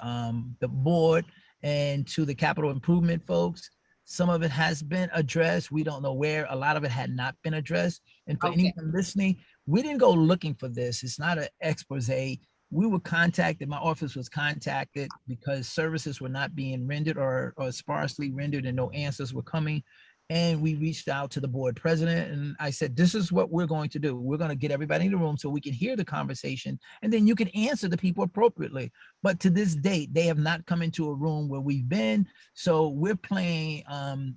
board and to the capital improvement folks. Some of it has been addressed. We don't know where. A lot of it had not been addressed. And for anyone listening, we didn't go looking for this. It's not an expose. We were contacted. My office was contacted because services were not being rendered or sparsely rendered and no answers were coming. And we reached out to the board president and I said, this is what we're going to do. We're going to get everybody in the room so we can hear the conversation and then you can answer the people appropriately. But to this date, they have not come into a room where we've been. So we're playing,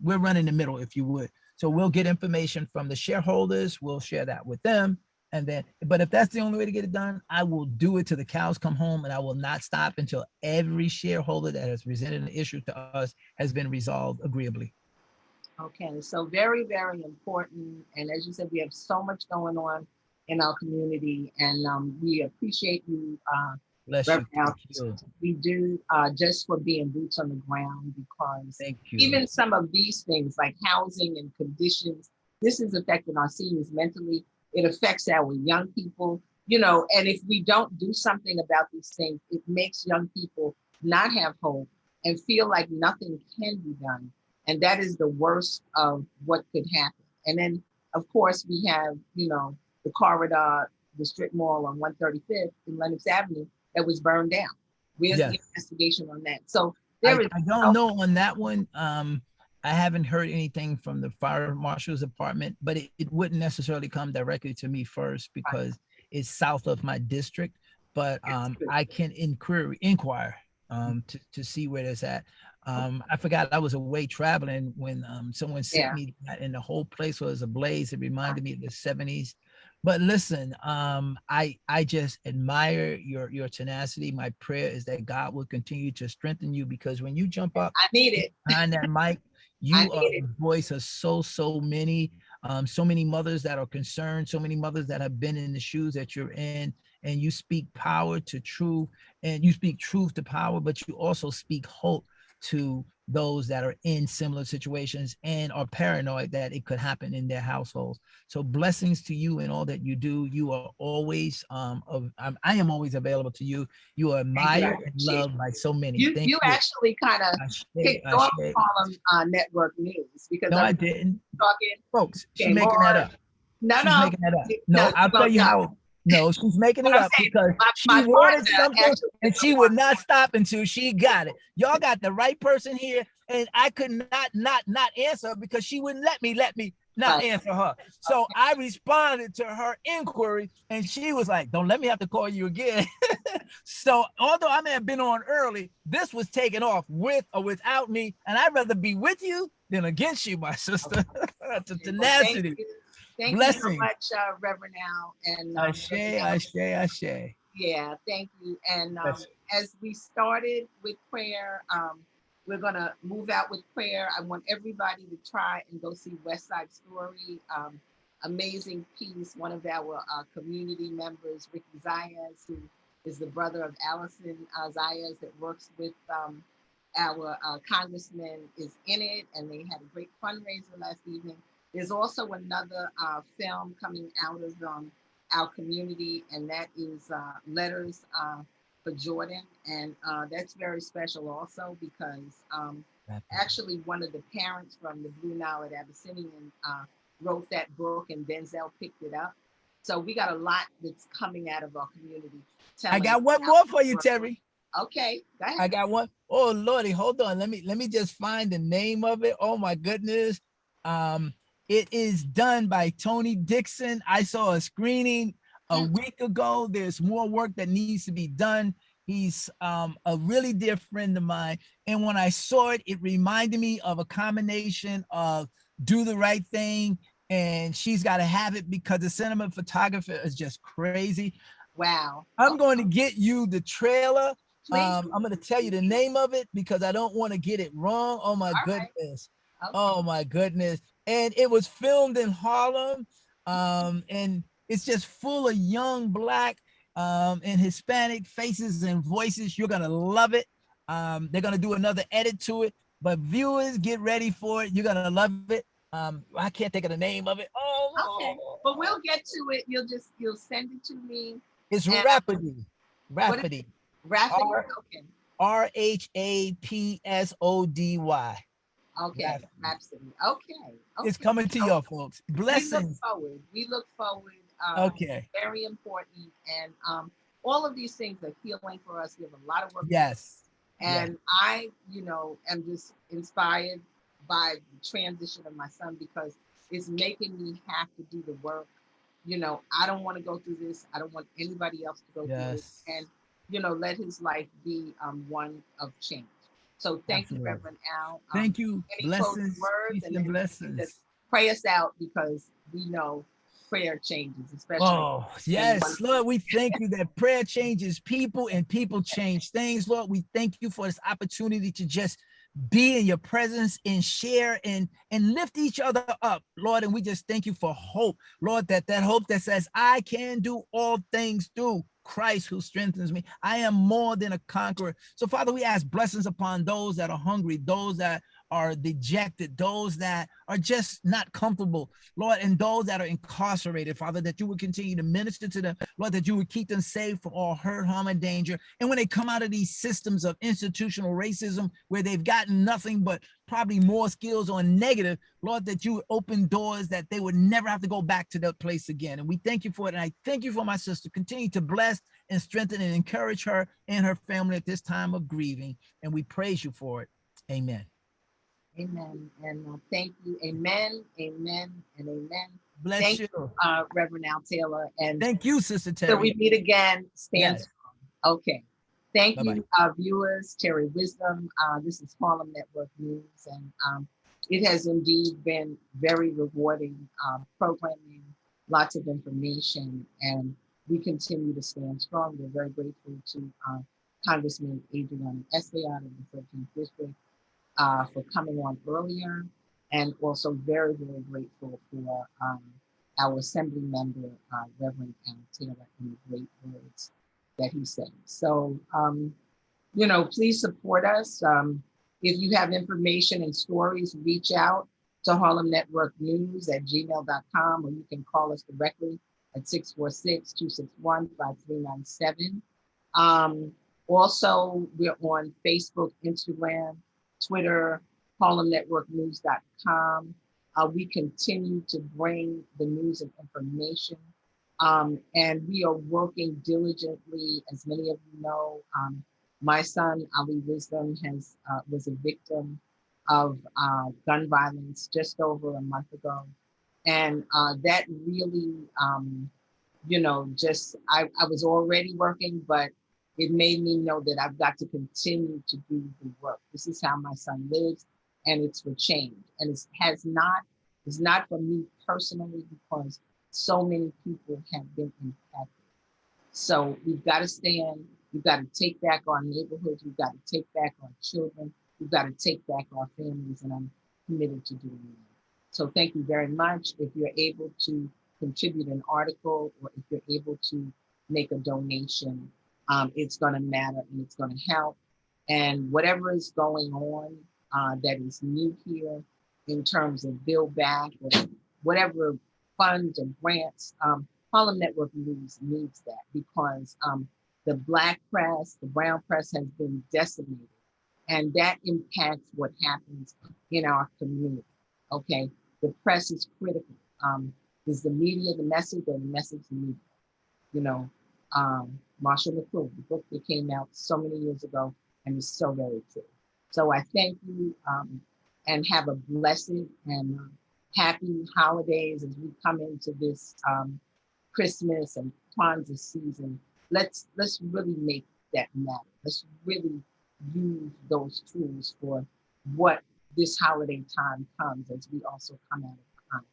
we're running the middle, if you would. So we'll get information from the shareholders. We'll share that with them. And then, but if that's the only way to get it done, I will do it till the cows come home and I will not stop until every shareholder that has presented an issue to us has been resolved agreeably. Okay, so very, very important. And as you said, we have so much going on in our community and we appreciate you, Reverend. We do just for being boots on the ground because even some of these things like housing and conditions, this is affecting our seniors mentally. It affects our young people, you know, and if we don't do something about these things, it makes young people not have hope and feel like nothing can be done. And that is the worst of what could happen. And then, of course, we have, you know, the corridor, the strip mall on 135th in Lenox Avenue that was burned down. Where's the investigation on that? So I don't know on that one. I haven't heard anything from the fire marshal's department, but it wouldn't necessarily come directly to me first because it's south of my district. But I can inquire to see where that's at. I forgot I was away traveling when someone sent me that and the whole place was ablaze. It reminded me of the 70s. But listen, I just admire your tenacity. My prayer is that God will continue to strengthen you because when you jump up behind that mic, you are the voice of so many mothers that are concerned, so many mothers that have been in the shoes that you're in, and you speak power to truth, and you speak truth to power, but you also speak hope to those that are in similar situations and are paranoid that it could happen in their households. So blessings to you and all that you do. You are always, I am always available to you. You are admired and loved by so many. You actually kind of kicked off Harlem Network News because I didn't. Talking, folks, she's making that up. She's making that up. No, I'll tell you how. No, she's making it up because she wanted something and she would not stop until she got it. Y'all got the right person here, and I could not answer because she wouldn't let me not answer her. So I responded to her inquiry, and she was like, "Don't let me have to call you again." So although I may have been on early, this was taken off with or without me, and I'd rather be with you than against you, my sister. That's a tenacity. Thank you so much, Reverend Al. And Ashe. Yeah, thank you. And as we started with prayer, we're gonna move out with prayer. I want everybody to try and go see West Side Story. Amazing piece. One of our community members, Ricky Zayas, who is the brother of Allison Zayas that works with our congressman, is in it, and they had a great fundraiser last evening. There's also another film coming out of our community, and that is Letters for Jordan. And that's very special also because actually one of the parents from the Blue Nile at Abyssinian wrote that book and Denzel picked it up. So we got a lot that's coming out of our community. I got one more for you, Terri. Okay, go ahead. I got one. Oh, Lordy, hold on. Let me just find the name of it. Oh my goodness. It is done by Tony Dixon. I saw a screening a week ago. There's more work that needs to be done. He's a really dear friend of mine. And when I saw it, it reminded me of a combination of Do the Right Thing and She's Gotta Have It, because the cinematographer is just crazy. Wow. I'm going to get you the trailer. I'm going to tell you the name of it because I don't want to get it wrong. Oh my goodness. Okay. Oh my goodness. And it was filmed in Harlem. And it's just full of young Black and Hispanic faces and voices. You're gonna love it. They're gonna do another edit to it, but viewers, get ready for it. You're gonna love it. I can't think of the name of it. Okay, but we'll get to it. You'll send it to me. It's And Rhapsody. what is Rhapsody. Rhapsody? Okay. Rhapsody. Okay, Rhapsody. Okay. It's Okay. coming to y'all, folks. We look Blessings. forward. We look forward. Okay. Very important. And all of these things are healing for us. We have a lot of work. Yes. And I, am just inspired by the transition of my son because it's making me have to do the work. I don't want to go through this. I don't want anybody else to go through it. And, let his life be one of change. So thank you, Reverend Al. Thank you. Any closing Blessings. words? Peace and blessings. Just pray us out because we know prayer changes, especially. Oh, yes, Lord, we thank you that prayer changes people and people change things. Lord, we thank you for this opportunity to just be in your presence and share and lift each other up, Lord. And we just thank you for hope, Lord, that hope that says, I can do all things through Christ who strengthens me. I am more than a conqueror. So, Father, we ask blessings upon those that are hungry, those that are dejected, those that are just not comfortable, Lord, and those that are incarcerated, Father, that you would continue to minister to them, Lord, that you would keep them safe from all hurt, harm, and danger. And when they come out of these systems of institutional racism, where they've gotten nothing but probably more skills on negative, Lord, that you would open doors that they would never have to go back to that place again. And we thank you for it. And I thank you for my sister. Continue to bless and strengthen and encourage her and her family at this time of grieving. And we praise you for it. Amen. Amen. And thank you. Amen. Amen. And amen. Bless thank you, Reverend Al Taylor. And thank you, Sister Terri. So we meet again. Stand strong. Okay. Thank Bye-bye. you, viewers. Terri Wisdom. This is Harlem Network News, and it has indeed been very rewarding programming, lots of information, and we continue to stand strong. We're very grateful to Congressman Adriano Espaillat of the 13th District. For coming on earlier, and also very, very grateful for our Assembly member, Reverend Al Taylor, and the great words that he said. So, please support us. If you have information and stories, reach out to Harlem Network News at gmail.com, or you can call us directly at 646-261-5397. Also, we're on Facebook, Instagram, Twitter, HarlemNetworkNews.com. We continue to bring the news and information, and we are working diligently. As many of you know, my son, Ali Wisdom, was a victim of gun violence just over a month ago. And that really, I was already working, but it made me know that I've got to continue to do the work. This is how my son lives, and it's for change. And it's not for me personally, because so many people have been impacted. So we've got to stand. We've got to take back our neighborhoods. We've got to take back our children. We've got to take back our families, and I'm committed to doing that. So thank you very much. If you're able to contribute an article, or if you're able to make a donation, it's going to matter and it's going to help. And whatever is going on that is new here in terms of Build Back or whatever funds or grants, Harlem Network News needs that, because the Black press, the brown press has been decimated, and that impacts what happens in our community. Okay, the press is critical. Is the media the message, or the message the media? Marshall McLuhan, the book that came out so many years ago, and is so very true. So I thank you, and have a blessed and happy holidays as we come into this Christmas and Kwanzaa season. Let's really make that matter. Let's really use those tools for what this holiday time comes, as we also come out of Hanukkah.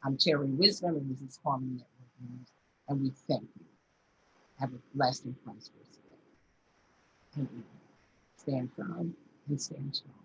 I'm Terri Wisdom, and this is Harlem Network News, and we thank you. Have a blessed and prosperous day. And stand firm and stand strong.